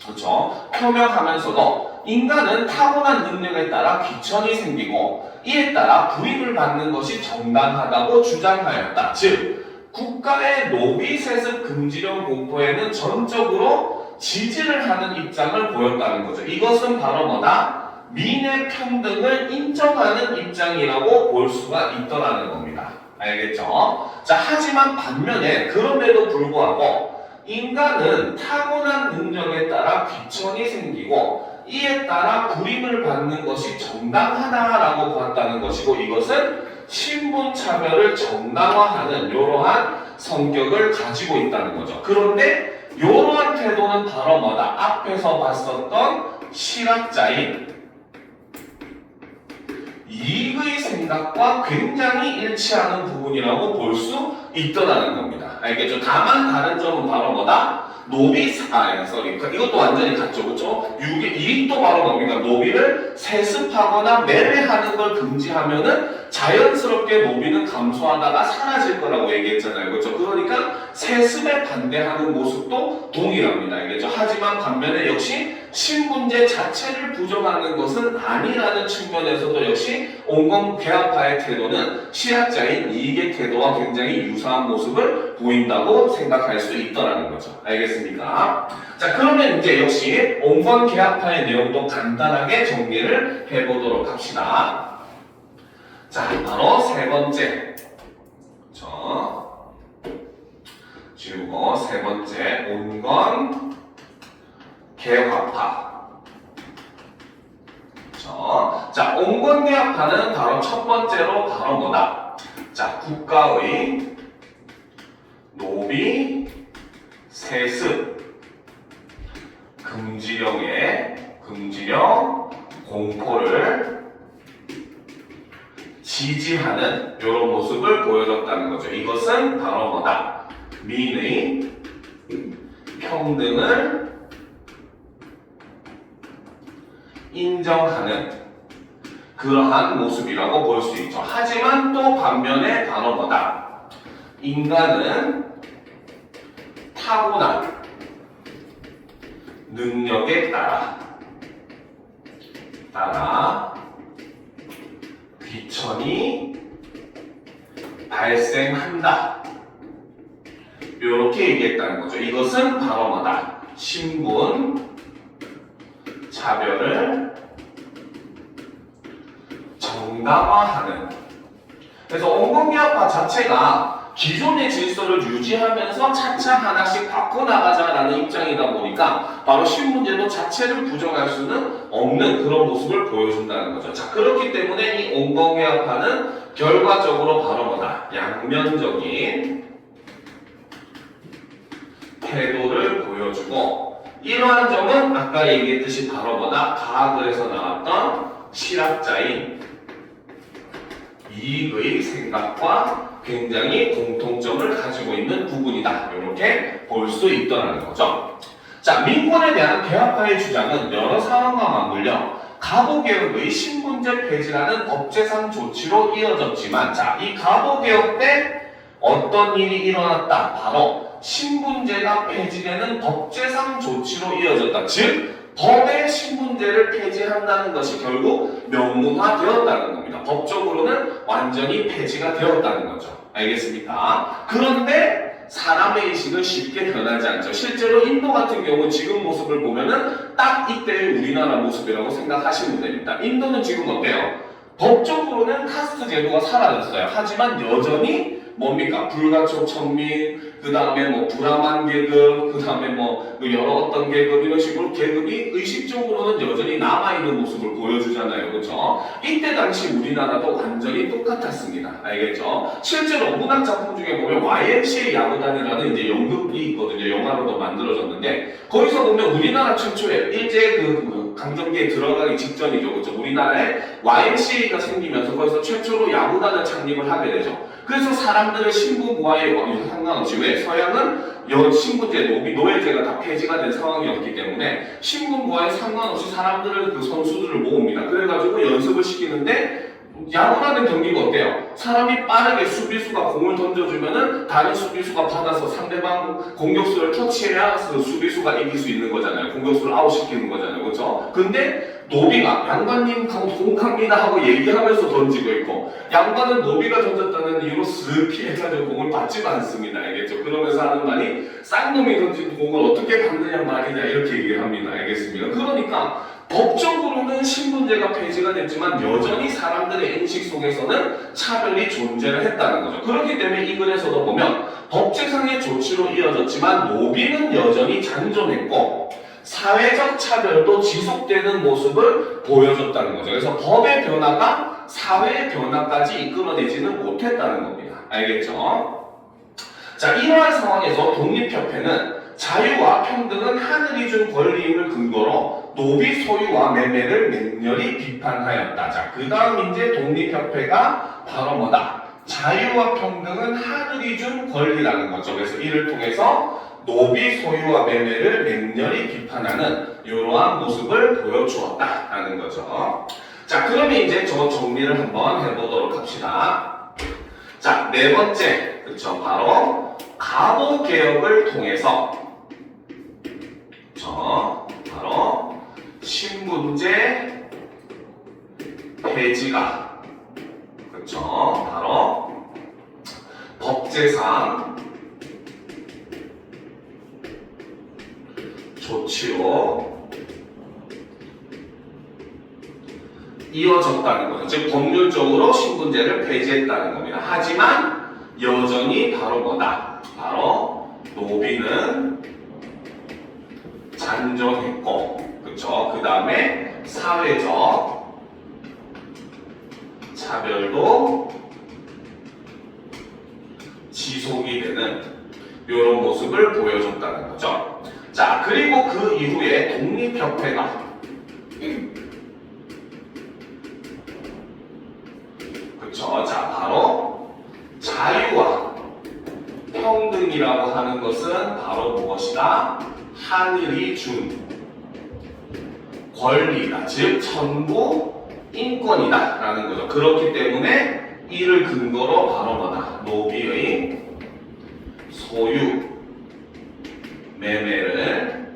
그렇죠? 표명하면서도 인간은 타고난 능력에 따라 귀천이 생기고 이에 따라 부임을 받는 것이 정당하다고 주장하였다. 즉, 국가의 노비 세습 금지령 공포에는 전적으로 지지를 하는 입장을 보였다는 거죠. 이것은 바로 뭐다? 민의 평등을 인정하는 입장이라고 볼 수가 있더라는 겁니다. 알겠죠? 자, 하지만 반면에 그럼에도 불구하고 인간은 타고난 능력에 따라 귀천이 생기고 이에 따라 부임을 받는 것이 정당하다라고 보았다는 것이고, 이것은 신분차별을 정당화하는 이러한 성격을 가지고 있다는 거죠. 그런데 이러한 태도는 바로 뭐다? 앞에서 봤었던 실학자인 이익의 생각과 굉장히 일치하는 부분이라고 볼 수 있더라는 겁니다. 알겠죠? 다만 다른 점은 바로 뭐다? 이것도 완전히 같죠, 그렇죠? 이익도 바로 뭡니까? 노비를 세습하거나 매매하는 걸 금지하면은 자연스럽게 노비는 감소하다가 사라질 거라고 얘기했잖아요. 그렇죠? 그러니까 세습에 반대하는 모습도 동일합니다. 알겠죠? 하지만 반면에 역시 신분제 자체를 부정하는 것은 아니라는 측면에서도 역시 온건개혁파의 태도는 실학자인 이익의 태도와 굉장히 유사한 모습을 보인다고 생각할 수 있더라는 거죠. 알겠습니까? 자, 그러면 이제 역시 온건개혁파의 내용도 간단하게 정리를 해보도록 합시다. 자, 바로 세 번째. 지우고 세 번째 온건 개혁파. 자, 온건 개혁파는 바로 첫 번째로 바로 뭐다? 자, 국가의 노비 세습 금지령 공포를 지지하는 이런 모습을 보여줬다는 거죠. 이것은 바로 뭐다? 민의 평등을 인정하는 그러한 모습이라고 볼 수 있죠. 하지만 또 반면에 바로 뭐다? 인간은 타고난 능력에 따라 귀천이 발생한다. 이렇게 얘기했다는 거죠. 이것은 바로 뭐다? 신분 차별을 정당화하는. 그래서 온건개혁파 자체가 기존의 질서를 유지하면서 차차 하나씩 바꿔나가자라는 입장이다 보니까 바로 신분제도 자체를 부정할 수는 없는 그런 모습을 보여준다는 거죠. 자, 그렇기 때문에 이 온건개혁파는 결과적으로 바로 뭐다? 양면적인 태도를 보여주고, 이러한 점은 아까 얘기했듯이 바로 뭐다? 가학을에서 나왔던 실학자인 이익의 생각과 굉장히 공통점을 가지고 있는 부분이다. 이렇게 볼 수 있다는 거죠. 자, 민권에 대한 개혁파의 주장은 여러 상황과 맞물려 가보개혁의 신분제 폐지라는 법제상 조치로 이어졌지만, 자, 이 가보개혁 때 어떤 일이 일어났다? 바로 신분제가 폐지되는 법제상 조치로 이어졌다. 즉, 법의 신분제를 폐지한다는 것이 결국 명문화되었다는 겁니다. 법적으로는 완전히 폐지가 되었다는 거죠. 알겠습니까? 그런데 사람의 의식은 쉽게 변하지 않죠. 실제로 인도 같은 경우 지금 모습을 보면은 딱 이때의 우리나라 모습이라고 생각하시면 됩니다. 인도는 지금 어때요? 법적으로는 카스트 제도가 사라졌어요. 하지만 여전히 뭡니까? 불가촉 천민, 그 다음에 뭐 브라만 계급, 그 다음에 뭐 여러 어떤 계급, 이런 식으로 계급이 의식적으로는 여전히 남아있는 모습을 보여주잖아요. 그렇죠? 이때 당시 우리나라도 완전히 똑같았습니다. 알겠죠? 실제로 문학 작품 중에 보면 YMCA 야구단이라는 이제 연극이 있거든요. 영화로도 만들어졌는데, 거기서 보면 우리나라 최초의 일제 강점기에 들어가기 직전이죠. 그렇죠? 우리나라에 YMCA가 생기면서 거기서 최초로 야구단을 창립을 하게 되죠. 그래서 사람들의 신분과의 상관없이, 왜? 서양은 신분제, 노예제가 다 폐지가 된 상황이었기 때문에 신분과의 상관없이 사람들을, 그 선수들을 모읍니다. 그래가지고 연습을 시키는데, 야구라는 경기가 어때요? 사람이 빠르게 수비수가 공을 던져주면은 다른 수비수가 받아서 상대방 공격수를 터치해야 수비수가 이길 수 있는 거잖아요. 공격수를 아웃시키는 거잖아요. 그렇죠? 근데 노비가 양반님 공 갑니다 하고 얘기하면서 던지고 있고, 양반은 노비가 던졌다는 이유로 쓱 피해가지고 공을 받지도 않습니다. 알겠죠? 그러면서 하는 말이 쌍놈이 던진 공을 어떻게 받느냐 말이냐 이렇게 얘기를 합니다. 알겠습니까? 그러니까 법적으로는 신분제가 폐지가 됐지만 여전히 사람들의 인식 속에서는 차별이 존재를 했다는 거죠. 그렇기 때문에 이 글에서도 보면 법제상의 조치로 이어졌지만 노비는 여전히 잔존했고 사회적 차별도 지속되는 모습을 보여줬다는 거죠. 그래서 법의 변화가 사회의 변화까지 이끌어내지는 못했다는 겁니다. 알겠죠? 자, 이러한 상황에서 독립협회는 자유와 평등은 하늘이 준 권리임을 근거로 노비 소유와 매매를 맹렬히 비판하였다. 자, 그 다음 이제 독립협회가 바로 뭐다? 자유와 평등은 하늘이 준 권리라는 거죠. 그래서 이를 통해서 노비 소유와 매매를 맹렬히 비판하는 이러한 모습을 보여주었다라는 거죠. 자, 그러면 이제 저 정리를 한번 해보도록 합시다. 자, 네 번째, 그쵸, 바로 갑오개혁을 통해서, 그쵸, 바로 신분제 폐지가, 그쵸, 바로 법제상 조치로 이어졌다는 거죠. 즉 법률적으로 신분제를 폐지했다는 겁니다. 하지만 여전히 바로 뭐다? 바로 노비는 잔존했고, 그쵸? 그 다음에 사회적 차별도 지속이 되는 이런 모습을 보여줬다는 거죠. 자, 그리고 그 이후에 독립협회가 그쵸? 자, 바로 자유와 평등이라고 하는 것은 바로 무엇이다? 하늘이 준 권리다. 즉, 전부 인권이다. 라는 거죠. 그렇기 때문에 이를 근거로 바로 뭐다? 노비의 소유, 매매를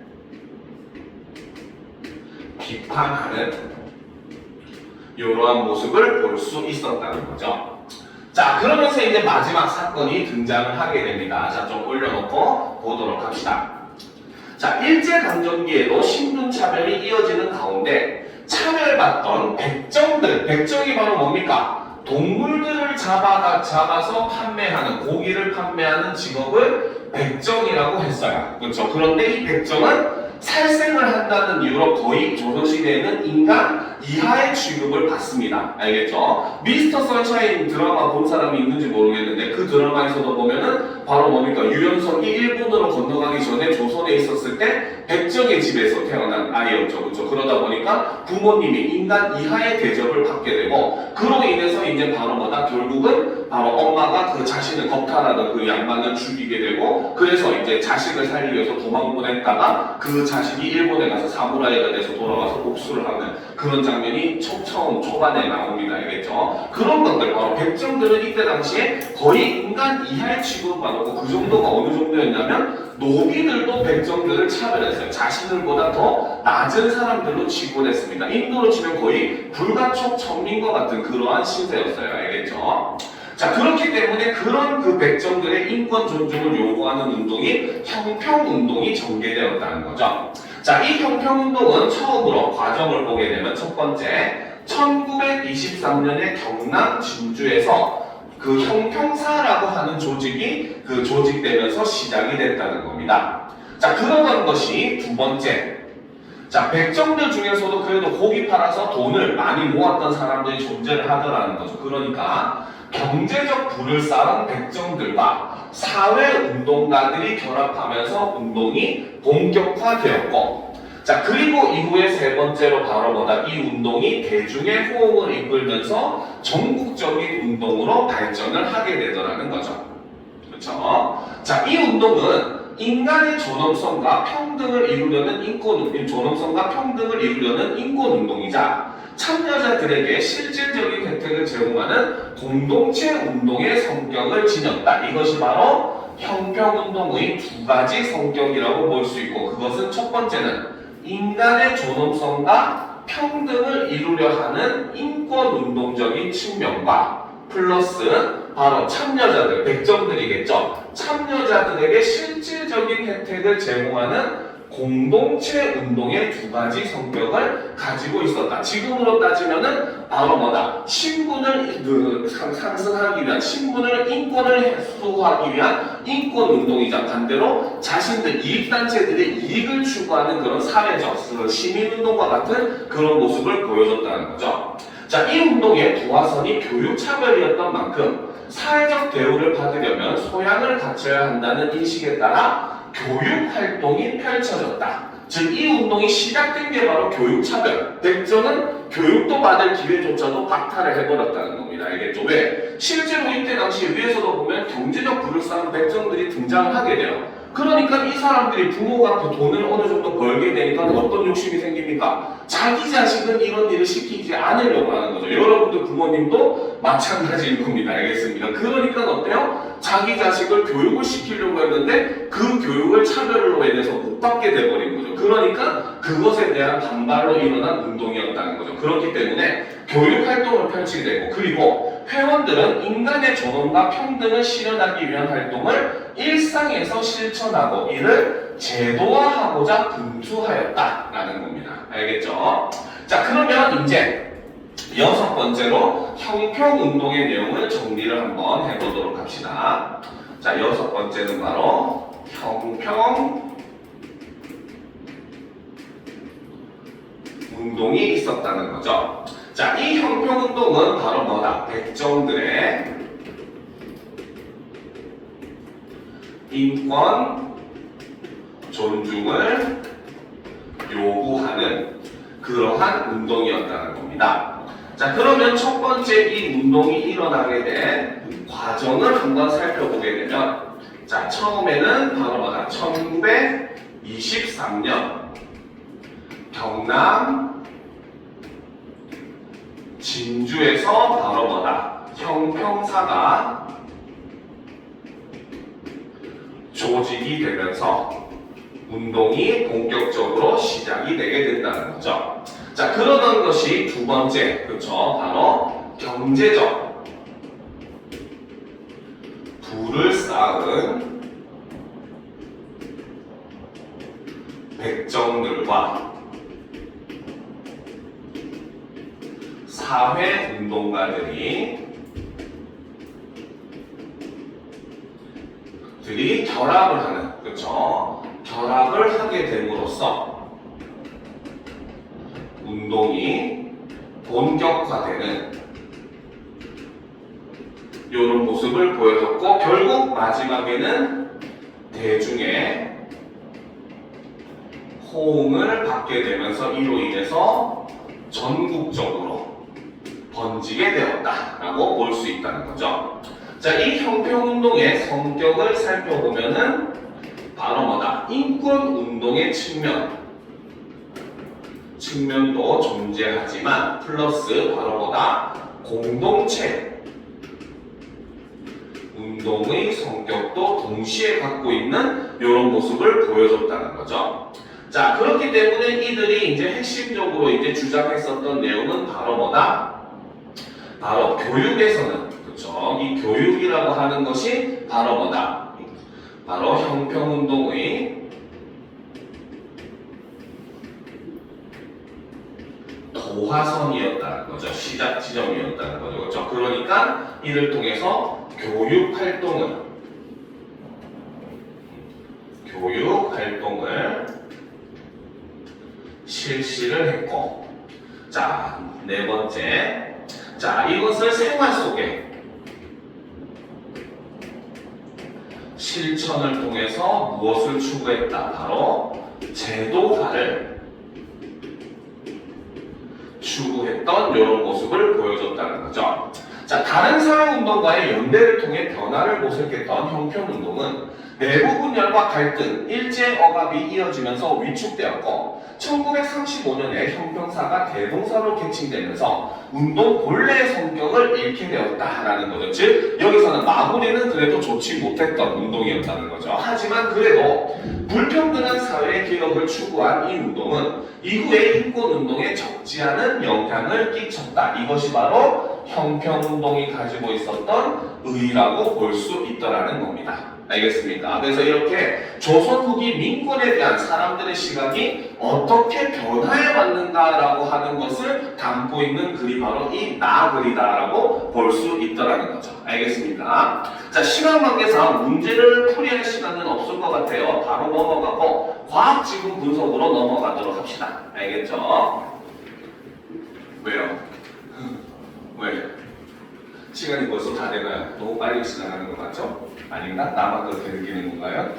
비판하는 이러한 모습을 볼 수 있었다는 거죠. 자, 그러면서 이제 마지막 사건이 등장을 하게 됩니다. 자, 좀 올려놓고 보도록 합시다. 자, 일제강점기에도 신분차별이 이어지는 가운데 차별받던 백정들, 백정이 바로 뭡니까? 동물들을 잡아서 판매하는, 고기를 판매하는 직업을 백정이라고 했어요. 그렇죠? 그런데 이 백정은 살생을 한다는 이유로 거의 조선시대에는 인간 이하의 취급을 받습니다. 알겠죠? 미스터 선샤인 드라마 본 사람이 있는지 모르겠는데 그 드라마에서도 보면은 바로 뭡니까? 유연석이 일본으로 건너가기 전에 조선에 있었을 때 백정의 집에서 태어난 아이였죠. 그렇죠? 그러다 보니까 부모님이 인간 이하의 대접을 받게 되고 그로 인해서 이제 바로 뭐다? 결국은 바로 엄마가 그 자신을 겁탈하던 그 양반을 죽이게 되고 그래서 이제 자식을 살리기 위해서 도망 보냈다가 그 자식이 일본에 가서 사무라이가 돼서 돌아와서 복수를 하는 그런 장면이 처음 초반에 나옵니다. 알겠죠? 그런 것들, 바로 백정들은 이때 당시에 거의 인간 이하의 취급을 받았고 그 정도가 어느 정도였냐면 노비들도 백정들을 차별했어요. 자신들보다 더 낮은 사람들로 취급을 했습니다. 인도로 치면 거의 불가촉 천민과 같은 그러한 신세였어요. 알겠죠? 자, 그렇기 때문에 그런 그 백정들의 인권 존중을 요구하는 운동이 형평운동이 전개되었다는 거죠. 자, 이 형평운동은 처음으로 과정을 보게 되면 첫 번째, 1923년에 경남 진주에서 그 형평사라고 하는 조직이 조직되면서 시작이 됐다는 겁니다. 자, 그러던 것이 두 번째. 자, 백정들 중에서도 그래도 고기 팔아서 돈을 많이 모았던 사람들이 존재를 하더라는 거죠. 그러니까 경제적 부를 쌓은 백정들과 사회운동가들이 결합하면서 운동이 본격화되었고, 자, 그리고 이후에 세 번째로 바로 뭐다? 이 운동이 대중의 호응을 이끌면서 전국적인 운동으로 발전을 하게 되더라는 거죠. 그렇죠? 자, 이 운동은 인간의 존엄성과 평등을 이루려는 존엄성과 평등을 이루려는 인권운동이자 참여자들에게 실질적인 혜택을 제공하는 공동체 운동의 성격을 지녔다. 이것이 바로 형평운동의 두 가지 성격이라고 볼 수 있고, 그것은 첫 번째는 인간의 존엄성과 평등을 이루려 하는 인권운동적인 측면과 플러스 바로 참여자들, 백정들이겠죠. 참여자들에게 실질적인 혜택을 제공하는 공동체 운동의 두 가지 성격을 가지고 있었다. 지금으로 따지면은 바로 뭐다? 신분을 상승하기 위한, 신분을 인권을 수호하기 위한 인권 운동이자 반대로 자신들 이익단체들의 이익을 추구하는 그런 사회적 시민운동과 같은 그런 모습을 보여줬다는 거죠. 자, 이 운동의 도화선이 교육차별이었던 만큼 사회적 대우를 받으려면 소양을 갖춰야 한다는 인식에 따라 교육활동이 펼쳐졌다. 즉, 이 운동이 시작된 게 바로 교육차별. 백정은 교육도 받을 기회조차도 박탈을 해버렸다는 겁니다. 알겠죠? 왜? 실제로 이때 당시 위에서도 보면 경제적 부를 쌓은 백정들이 등장을 하게 돼요. 그러니까 이 사람들이 부모가 그 돈을 어느 정도 벌게 되니까 어떤 욕심이 생깁니까? 자기 자식은 이런 일을 시키지 않으려고 하는 거죠. 여러분들 부모님도 마찬가지일 겁니다. 알겠습니다. 그러니까 어때요? 자기 자식을 교육을 시키려고 했는데 그 교육을 차별로 인해서 못 받게 돼버린 거죠. 그러니까 그것에 대한 반발로 일어난 운동이었다는 거죠. 그렇기 때문에 교육 활동을 펼치게 되고, 그리고 회원들은 인간의 존엄과 평등을 실현하기 위한 활동을 일상에서 실천하고 이를 제도화하고자 분투하였다라는 겁니다. 알겠죠? 자, 그러면 이제 6번째로 형평운동의 내용을 정리를 한번 해보도록 합시다. 자, 6번째는 바로 형평운동이 있었다는 거죠. 자, 이 형평운동은 바로 뭐다? 백정들의 인권 존중을 요구하는 그러한 운동이었다는 겁니다. 자, 그러면 첫 번째 이 운동이 일어나게 된 과정을 한번 살펴보게 되면, 자, 처음에는 바로 뭐다? 1923년 경남 진주에서 바로 뭐다? 형평사가 조직이 되면서 운동이 본격적으로 시작이 되게 된다는 거죠. 자, 그러던 것이 두 번째, 그렇죠? 바로 경제적 부를 쌓은 백정들과 사회운동가들이 결합을 하는, 그렇죠? 결합을 하게 됨으로써 운동이 본격화되는 이런 모습을 보여줬고, 결국 마지막에는 대중의 호응을 받게 되면서 이로 인해서 전국적으로 번지게 되었다라고 볼 수 있다는 거죠. 자, 이 형평운동의 성격을 살펴보면은 바로 뭐다? 인권운동의 측면도 존재하지만 플러스 바로 뭐다? 공동체 운동의 성격도 동시에 갖고 있는 이런 모습을 보여줬다는 거죠. 자, 그렇기 때문에 이들이 이제 핵심적으로 이제 주장했었던 내용은 바로 뭐다? 바로 교육에서는, 그렇죠? 이 교육이라고 하는 것이 바로 뭐다? 바로 형평운동의 도화선이었다는 거죠. 시작 지점이었다는 거죠. 그렇죠? 그러니까 이를 통해서 교육 활동을 실시를 했고, 자, 네 번째, 자, 이것을 생활 속에 실천을 통해서 무엇을 추구했다? 바로 제도화를 추구했던 이런 모습을 보여줬다는 거죠. 자, 다른 사회운동과의 연대를 통해 변화를 모색했던 형평운동은 내부 분열과 갈등, 일제 억압이 이어지면서 위축되었고, 1935년에 형평사가 대동사로 개칭되면서 운동 본래의 성격을 잃게 되었다라는 거죠. 즉, 여기서는 마무리는 그래도 좋지 못했던 운동이었다는 거죠. 하지만 그래도 불평등한 사회의 개혁을 추구한 이 운동은 이후의 인권운동에 적지 않은 영향을 끼쳤다. 이것이 바로 형평운동이 가지고 있었던 의의라고 볼 수 있더라는 겁니다. 알겠습니까? 그래서 이렇게 조선 후기 민권에 대한 사람들의 시각이 어떻게 변화해 왔는가라고 하는 것을 담고 있는 글이 바로 이 나글이다라고 볼 수 있더라는 거죠. 알겠습니까? 자, 시간 관계상 문제를 풀이할 시간은 없을 것 같아요. 바로 넘어가고 과학 지분 분석으로 넘어가도록 합시다. 알겠죠? 왜요? 왜? 시간이 벌써 다 되나요? 너무 빨리 지나가는 거 맞죠? 아닌가? 나만 그렇게 느끼는 건가요?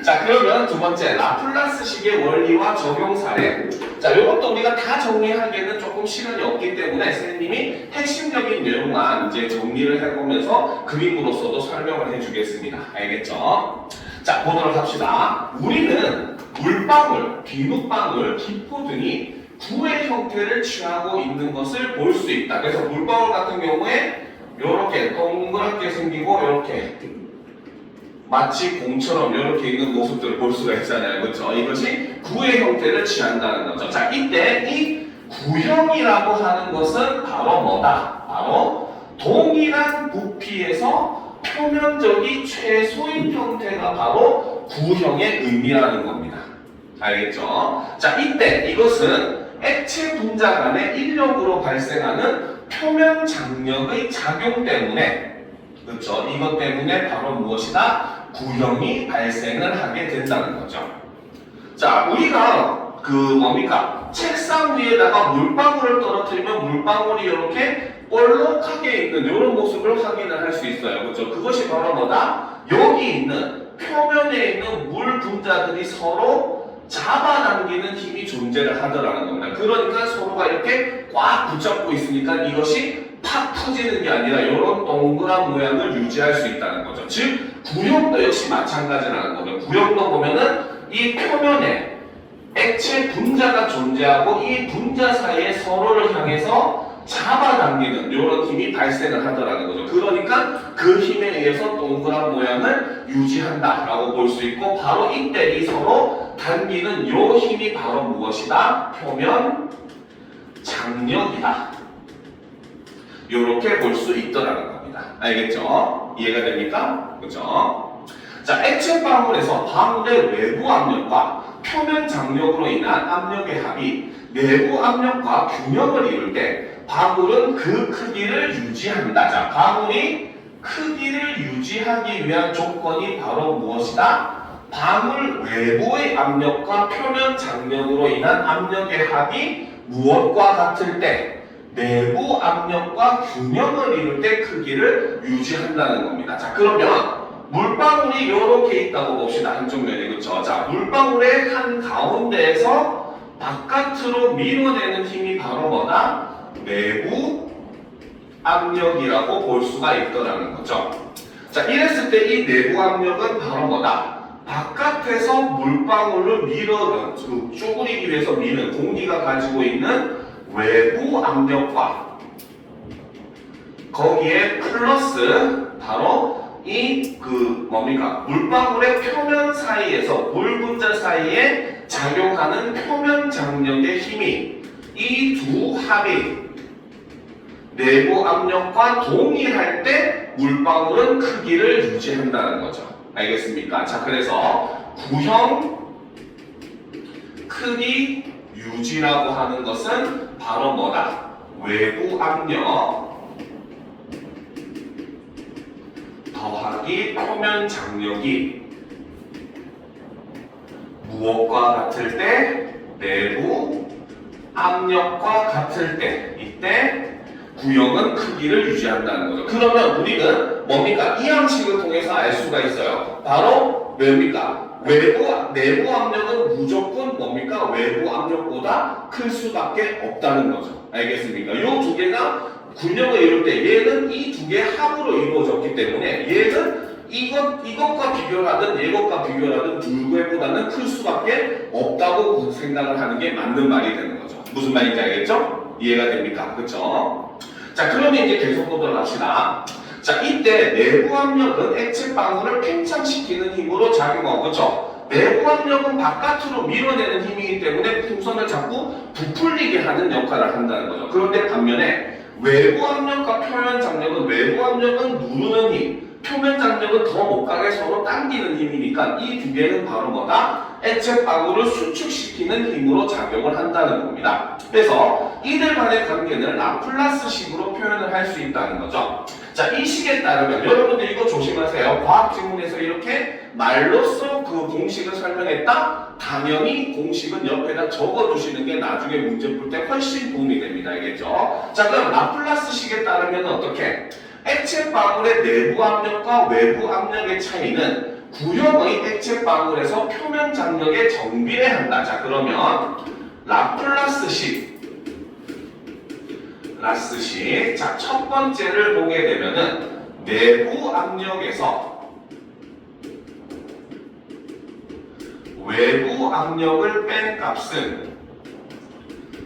자, 그러면 두 번째, 라플라스식의 원리와 적용 사례. 자, 이것도 우리가 다 정리하기에는 조금 시간이 없기 때문에 선생님이 핵심적인 내용만 이제 정리를 해보면서 그림으로서도 설명을 해주겠습니다. 알겠죠? 자, 보도록 합시다. 우리는 물방울, 비눗방울, 기포 등이 구의 형태를 취하고 있는 것을 볼 수 있다. 그래서 물방울 같은 경우에 이렇게 동그랗게 생기고 이렇게 마치 공처럼 이렇게 있는 모습들을 볼 수가 있잖아요. 그렇죠? 이것이 구의 형태를 취한다는 거죠. 자, 이때 이 구형이라고 하는 것은 바로 뭐다? 바로 동일한 부피에서 표면적이 최소인 형태가 바로 구형의 의미라는 겁니다. 알겠죠? 자, 이때 이것은 액체 분자 간의 인력으로 발생하는 표면 장력의 작용 때문에, 그렇죠? 이것 때문에 바로 무엇이다? 구형이 발생을 하게 된다는 거죠. 자, 우리가 뭡니까? 책상 위에다가 물방울을 떨어뜨리면 물방울이 이렇게 볼록하게 있는 이런 모습을 확인을 할 수 있어요. 그렇죠? 그것이 바로 뭐다? 여기 있는 표면에 있는 물 분자들이 서로 잡아당기는 힘이 존재를 하더라는 겁니다. 그러니까 서로가 이렇게 꽉 붙잡고 있으니까 이것이 팍 터지는 게 아니라 이런 동그란 모양을 유지할 수 있다는 거죠. 즉 구형도 역시 마찬가지라는 거죠. 구형도 보면은 이 표면에 액체 분자가 존재하고 이 분자 사이에 서로를 향해서 잡아당기는 이런 힘이 발생을 하더라는 거죠. 그러니까 그 힘에 의해서 동그란 모양을 유지한다라고 볼 수 있고, 바로 이때 이 서로 당기는 이 힘이 바로 무엇이다? 표면 장력이다. 이렇게 볼 수 있더라는 겁니다. 알겠죠? 이해가 됩니까? 그죠? 자, 액체 방울에서 방울의 외부 압력과 표면 장력으로 인한 압력의 합이 내부 압력과 균형을 이룰 때 방울은 그 크기를 유지한다. 자, 방울이 크기를 유지하기 위한 조건이 바로 무엇이다? 방울 외부의 압력과 표면 장력으로 인한 압력의 합이 무엇과 같을 때? 내부 압력과 균형을 이룰 때 크기를 유지한다는 겁니다. 자, 그러면 물방울이 이렇게 있다고 봅시다. 한쪽 면에. 그렇죠? 자, 물방울의 한 가운데에서 바깥으로 밀어내는 힘이 바로 뭐다? 내부 압력이라고 볼 수가 있더라는 거죠. 자, 이랬을 때 이 내부 압력은 바로 뭐다? 바깥에서 물방울을 쪼그리기 위해서 미는 공기가 가지고 있는 외부 압력과 거기에 플러스 바로 물방울의 표면 사이에서 물 분자 사이에 작용하는 표면 장력의 힘이 이 두 합이 내부 압력과 동일할 때 물방울은 크기를 유지한다는 거죠. 알겠습니까? 자, 그래서 구형 크기 유지라고 하는 것은 바로 뭐다? 외부 압력 더하기 표면 장력이 무엇과 같을 때? 내부 압력과 같을 때, 이때 구형은 크기를 유지한다는 거죠. 그러면 우리는 뭡니까? 이 양식을 통해서 알 수가 있어요. 바로 뭡니까? 내부 압력은 무조건 뭡니까? 외부 압력보다 클 수밖에 없다는 거죠. 알겠습니까? 이 두 개가 균형을 이룰 때 얘는 이 두 개의 합으로 이루어졌기 때문에 얘는 이것과 비교를 하든 이것과 비교를 하든 두 개보다는 클 수밖에 없다고 생각을 하는 게 맞는 말이 되는 거죠. 무슨 말인지 알겠죠? 이해가 됩니까? 그렇죠? 자, 그러면 이제 계속 보도록 합시다. 자, 이때 내부 압력은 액체 방울을 팽창시키는 힘으로 작용하고, 그렇죠? 내부 압력은 바깥으로 밀어내는 힘이기 때문에 풍선을 자꾸 부풀리게 하는 역할을 한다는 거죠. 그런데 반면에 외부 압력과 표면 장력은, 외부 압력은 누르는 힘, 표면 장력은 더 못 가게 서로 당기는 힘이니까 이 두 개는 바로 뭐다? 액체 방울을 수축시키는 힘으로 작용을 한다는 겁니다. 그래서 이들 간의 관계는 라플라스식으로 표현을 할 수 있다는 거죠. 자, 이 식에 따르면 여러분들 이거 조심하세요. 과학 지문에서 이렇게 말로써 그 공식을 설명했다? 당연히 공식은 옆에다 적어두시는 게 나중에 문제 풀 때 훨씬 도움이 됩니다. 알겠죠? 자, 그럼 라플라스식에 따르면 어떻게? 액체 방울의 내부 압력과 외부 압력의 차이는 구형의 액체 방울에서 표면 장력에 정비례한다. 자, 그러면 라플라스식. 자, 첫 번째를 보게 되면은 내부 압력에서 외부 압력을 뺀 값은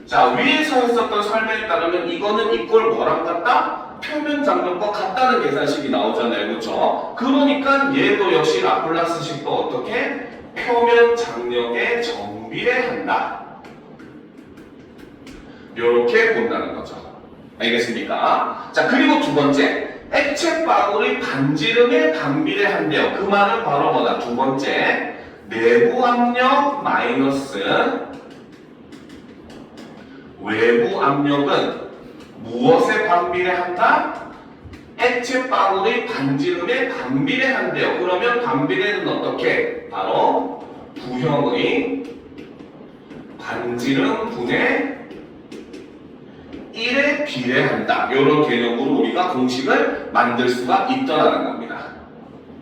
자 위에서 했었던 설명에 따르면 이거는 이꼴 뭐랑 같다? 표면 장력과 같다는 계산식이 나오잖아요. 그렇죠? 그러니까 얘도 역시 라플라스식도 어떻게? 표면 장력에 정비례한다. 이렇게 본다는 거죠. 알겠습니까? 자 그리고 두 번째 액체 방울의 반지름에 반비례한대요. 그 말은 바로 뭐다? 두 번째 내부 압력 마이너스 외부 압력은 무엇에 반비례한다? 액체 방울의 반지름에 반비례한대요. 그러면 반비례는 어떻게? 바로 부형의 반지름 분의 1에 비례한다. 이런 개념으로 우리가 공식을 만들 수가 있더라는 겁니다.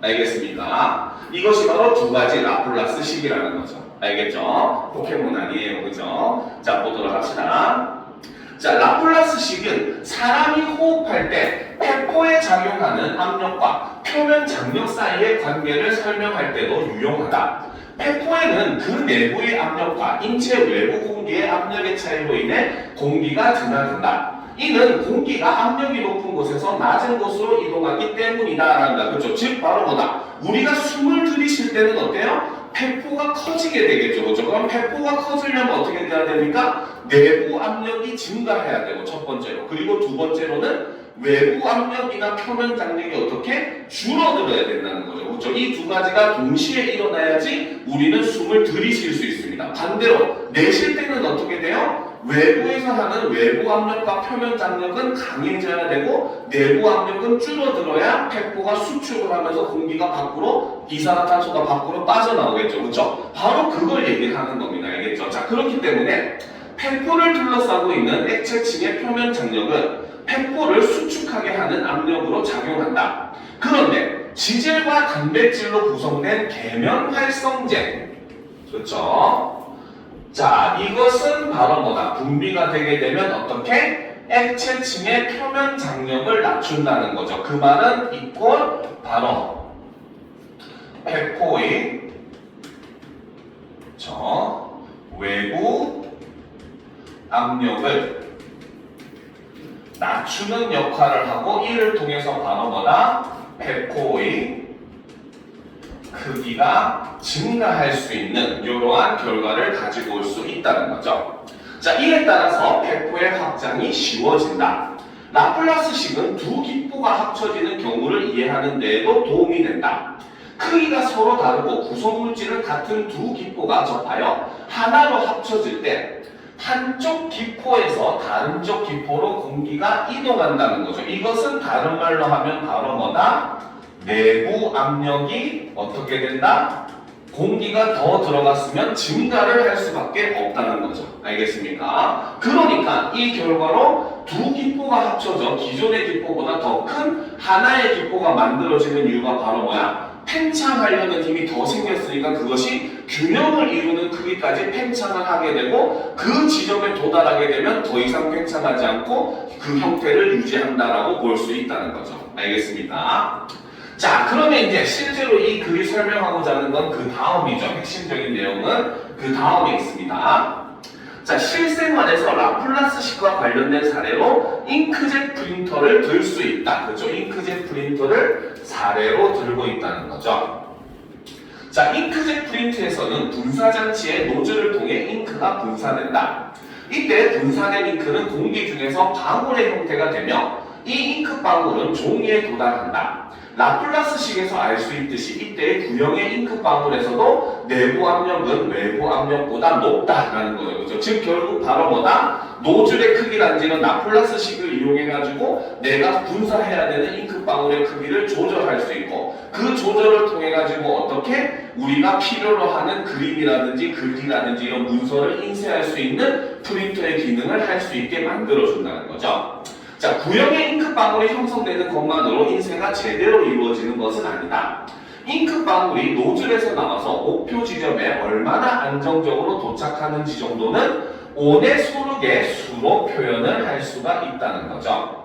알겠습니까? 이것이 바로 두 가지 라플라스식이라는 거죠. 알겠죠? 포켓몬 아니에요. 그죠? 자, 보도록 합시다. 자, 라플라스식은 사람이 호흡할 때 폐포에 작용하는 압력과 표면 장력 사이의 관계를 설명할 때도 유용하다. 폐포에는 그 내부의 압력과 인체 외부 공기의 압력의 차이로 인해 공기가 드나든다. 이는 공기가 압력이 높은 곳에서 낮은 곳으로 이동하기 때문이다. 그렇죠? 즉 바로 뭐다? 우리가 숨을 들이쉴 때는 어때요? 폐포가 커지게 되겠죠. 그렇죠? 그럼 폐포가 커지려면 어떻게 돼야 됩니까? 내부 압력이 증가해야 되고 첫 번째로. 그리고 두 번째로는 외부 압력이나 표면 장력이 어떻게 줄어들어야 된다는 거죠. 그렇죠? 이 두 가지가 동시에 일어나야지 우리는 숨을 들이쉴 수 있습니다. 반대로 내쉴 때는 어떻게 돼요? 외부에서 하는 외부 압력과 표면 장력은 강해져야 되고 내부 압력은 줄어들어야 폐포가 수축을 하면서 공기가 밖으로 이산화탄소가 밖으로 빠져나오겠죠. 그렇죠? 바로 그걸 얘기하는 겁니다. 알겠죠? 자, 그렇기 때문에 폐포를 둘러싸고 있는 액체층의 표면 장력은 폐포를 수축하게 하는 압력으로 작용한다. 그런데 지질과 단백질로 구성된 계면 활성제, 그렇죠? 자, 이것은 바로 뭐다? 분비가 되게 되면 어떻게? 액체층의 표면 장력을 낮춘다는 거죠. 그 말은 이꼴 바로 폐포의 외부 압력을 낮추는 역할을 하고 이를 통해서 바로 뭐다? 폐포의 크기가 증가할 수 있는 이러한 결과를 가지고 올 수 있다는 거죠. 자, 이에 따라서 폐포의 확장이 쉬워진다. 라플라스식은 두 기포가 합쳐지는 경우를 이해하는 데에도 도움이 된다. 크기가 서로 다르고 구성물질은 같은 두 기포가 접하여 하나로 합쳐질 때 한쪽 기포에서 다른 쪽 기포로 공기가 이동한다는 거죠. 이것은 다른 말로 하면 바로 뭐다? 내부 압력이 어떻게 된다? 공기가 더 들어갔으면 증가를 할 수밖에 없다는 거죠. 알겠습니까? 그러니까 이 결과로 두 기포가 합쳐져 기존의 기포보다 더 큰 하나의 기포가 만들어지는 이유가 바로 뭐야? 팽창하려는 힘이 더 생겼으니까 그것이 균형을 이루는 크기까지 팽창을 하게 되고 그 지점에 도달하게 되면 더 이상 팽창하지 않고 그 형태를 유지한다라고 볼 수 있다는 거죠. 알겠습니까? 자, 그러면 이제 실제로 이 글이 설명하고자 하는 건 그 다음이죠. 핵심적인 내용은 그 다음에 있습니다. 자, 실생활에서 라플라스식과 관련된 사례로 잉크젯 프린터를 들 수 있다. 그렇죠? 잉크젯 프린터를 사례로 들고 있다는 거죠. 자, 잉크젯 프린트에서는 분사장치의 노즐을 통해 잉크가 분사된다. 이때 분사된 잉크는 공기 중에서 방울의 형태가 되며 이 잉크 방울은 종이에 도달한다. 라플라스식에서 알 수 있듯이 이때의 구형의 잉크 방울에서도 내부 압력은 외부 압력보다 높다라는 거예요. 그렇죠? 즉 결국 바로 뭐다? 노즐의 크기란지는 라플라스식을 이용해가지고 내가 분사해야 되는 잉크 방울의 크기를 조절할 수 있고 그 조절을 통해가지고 어떻게 우리가 필요로 하는 그림이라든지 글귀라든지 이런 문서를 인쇄할 수 있는 프린터의 기능을 할 수 있게 만들어준다는 거죠. 자, 구형의 잉크방울이 형성되는 것만으로 인쇄가 제대로 이루어지는 것은 아니다. 잉크방울이 노즐에서 나와서 목표 지점에 얼마나 안정적으로 도착하는지 정도는 온의 소르의 수로 표현을 할 수가 있다는 거죠.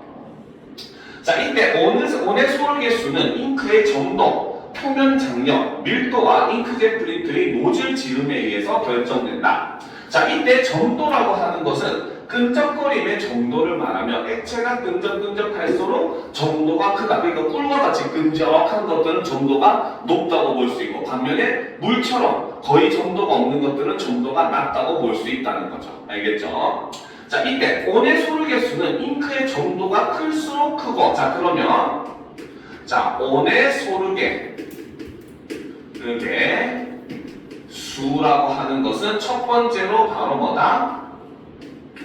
자, 이때 온의 소르의 수는 잉크의 점도, 표면 장력, 밀도와 잉크젯 프린트의 노즐 지름에 의해서 결정된다. 자, 이때 점도라고 하는 것은 끈적거림의 정도를 말하면 액체가 끈적끈적할수록 점도가 크다. 그러니까 꿀과 같이 끈적한 것들은 점도가 높다고 볼 수 있고, 반면에 물처럼 거의 점도가 없는 것들은 점도가 낮다고 볼 수 있다는 거죠. 알겠죠? 자, 이때 온의 소르개수는 잉크의 점도가 클수록 크고, 자, 그러면 자, 온의 소르개 수라고 하는 것은 첫 번째로 바로 뭐다?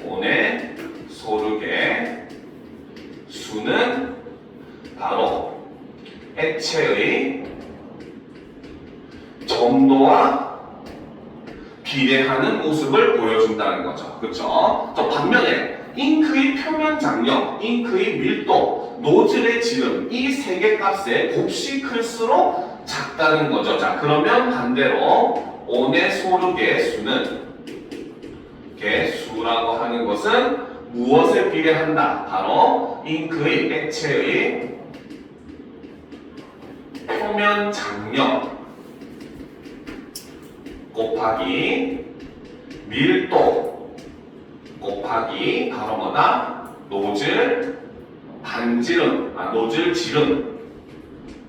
온의 소르개 수는 바로 액체의 점도와 비례하는 모습을 보여준다는 거죠. 그렇죠? 또 반면에 잉크의 표면 장력, 잉크의 밀도, 노즐의 지름 이 세 개 값에 곱씩 클수록 작다는 거죠. 자, 그러면 반대로 온의 소르개 수는 수라고 하는 것은 무엇에 비례한다? 바로 잉크의 액체의 표면 장력 곱하기 밀도 곱하기 바로 뭐다? 노즐 반지름, 노즐 지름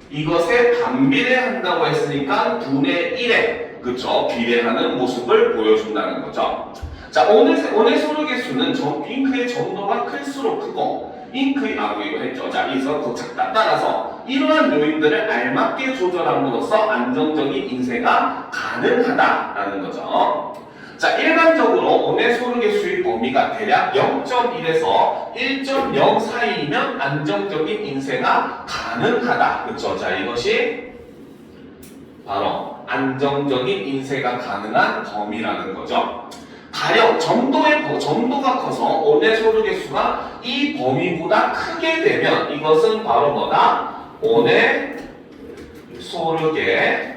이것에 반비례한다고 했으니까 분의 1에 그쵸? 비례하는 모습을 보여준다는 거죠. 자, 온의 소르개수는 잉크의 점도가 클수록 크고 잉크의 이거 했죠. 자, 이서 더 작다. 따라서 이러한 요인들을 알맞게 조절함으로써 안정적인 인쇄가 가능하다라는 거죠. 자, 일반적으로 온의 소르개수의 범위가 대략 0.1에서 1.0 사이이면 안정적인 인쇄가 가능하다. 그렇죠? 자, 이것이 바로 안정적인 인쇄가 가능한 범위라는 거죠. 가령 점도가 커서 온의 소르개수가 이 범위보다 크게 되면 이것은 바로 뭐다? 온의 소르개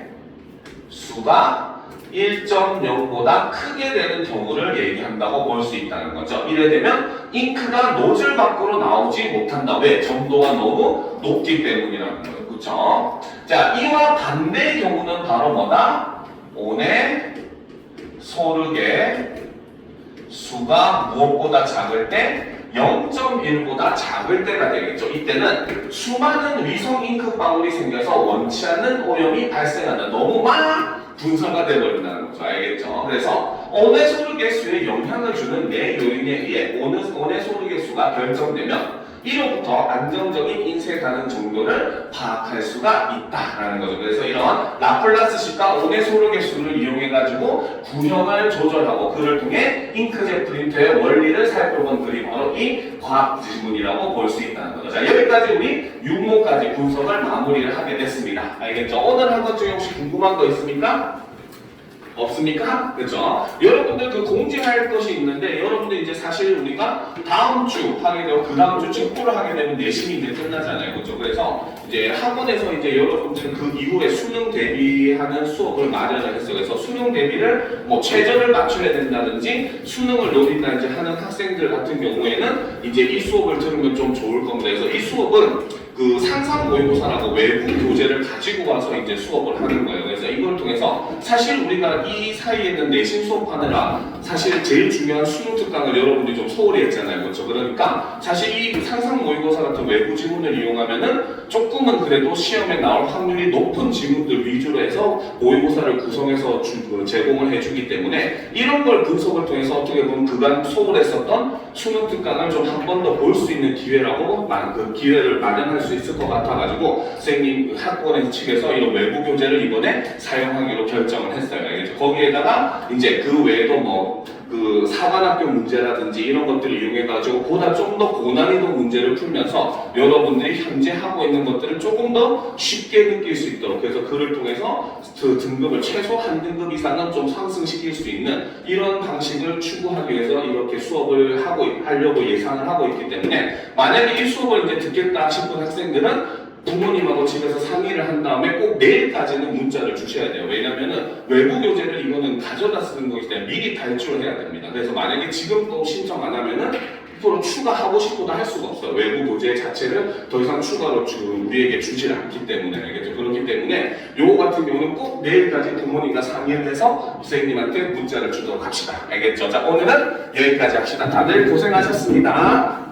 수가 1.0보다 크게 되는 경우를 얘기한다고 볼 수 있다는 거죠. 이래 되면 잉크가 노즐 밖으로 나오지 못한다. 왜? 점도가 너무 높기 때문이라는 거예요. 그렇죠? 자, 이와 반대의 경우는 바로 뭐다? 온의 소르개 수가 무엇보다 작을 때 0.1보다 작을 때가 되겠죠. 이때는 수많은 위성 잉크 방울이 생겨서 원치 않는 오염이 발생한다. 너무 막 분사가 되어버린다는 거죠. 알겠죠? 그래서 온의 소르개수에 영향을 주는 네 요인에 의해 온의 소르개수가 결정되면 이로부터 안정적인 인쇄 가능 정도를 파악할 수가 있다라는 거죠. 그래서 이런 라플라스식과 온의 소르개수를 이용해가지고 구형을 조절하고 그를 통해 잉크젯 프린터의 원리를 살펴본 글이 바로 이 과학 지문이라고 볼 수 있다는 거죠. 자, 여기까지 우리 6모까지 분석을 마무리를 하게 됐습니다. 알겠죠? 오늘 한 것 중에 혹시 궁금한 거 있습니까? 없습니까? 그죠? 여러분들 그 공지할 것이 있는데 여러분들 이제 사실 우리가 다음 주 하게 되고 그 다음 주 직후를 하게 되면 내신이 이제 끝나잖아요. 그죠? 그래서 이제 학원에서 이제 여러분들은 그 이후에 수능 대비하는 수업을 마련을 했어요. 그래서 수능 대비를 뭐 최저를 맞춰야 된다든지 수능을 노린다든지 하는 학생들 같은 경우에는 이제 이 수업을 들으면 좀 좋을 겁니다. 그래서 이 수업은 그 상상 모의고사라고 외부 교재를 가지고 와서 이제 수업을 하는 거예요. 그래서 이걸 통해서 사실 우리가 이 사이에는 내신 수업하느라 사실 제일 중요한 수능 특강을 여러분들이 좀 소홀히 했잖아요. 그렇죠? 그러니까 사실 이 상상 모의고사 같은 외부 지문을 이용하면은 조금은 그래도 시험에 나올 확률이 높은 지문들 위주로 해서 모의고사를 구성해서 제공을 해주기 때문에 이런 걸 분석을 통해서 어떻게 보면 그간 소홀했었던 수능 특강을 좀 한 번 더 볼 수 있는 기회라고 그 기회를 마련할 수 있을 것 같아가지고 선생님 학원 측에서 이런 외부 교재를 이번에 사용하기로 결정을 했어요. 알겠죠? 거기에다가 이제 그 외에도 뭐 그 사관학교 문제라든지 이런 것들을 이용해가지고 보다 좀 더 고난이도 문제를 풀면서 여러분들이 현재 하고 있는 것들을 조금 더 쉽게 느낄 수 있도록 그래서 그를 통해서 그 등급을 최소 한 등급 이상은 좀 상승시킬 수 있는 이런 방식을 추구하기 위해서 이렇게 수업을 하려고 예상을 하고 있기 때문에 만약에 이 수업을 이제 듣겠다 싶은 학생들은 부모님하고 집에서 상의를 한 다음에 꼭 내일까지는 문자를 주셔야 돼요. 왜냐면은 외부 교재를 이거는 가져다 쓰는 거기 때문에 미리 발주를 해야 됩니다. 그래서 만약에 지금 또 신청 안 하면은 100% 추가하고 싶어도 할 수가 없어요. 외부 교재 자체를 더 이상 추가로 지금 우리에게 주질 않기 때문에, 알겠죠? 그렇기 때문에 요거 같은 경우는 꼭 내일까지 부모님과 상의를 해서 선생님한테 문자를 주도록 합시다. 알겠죠? 자, 오늘은 여기까지 합시다. 다들 고생하셨습니다.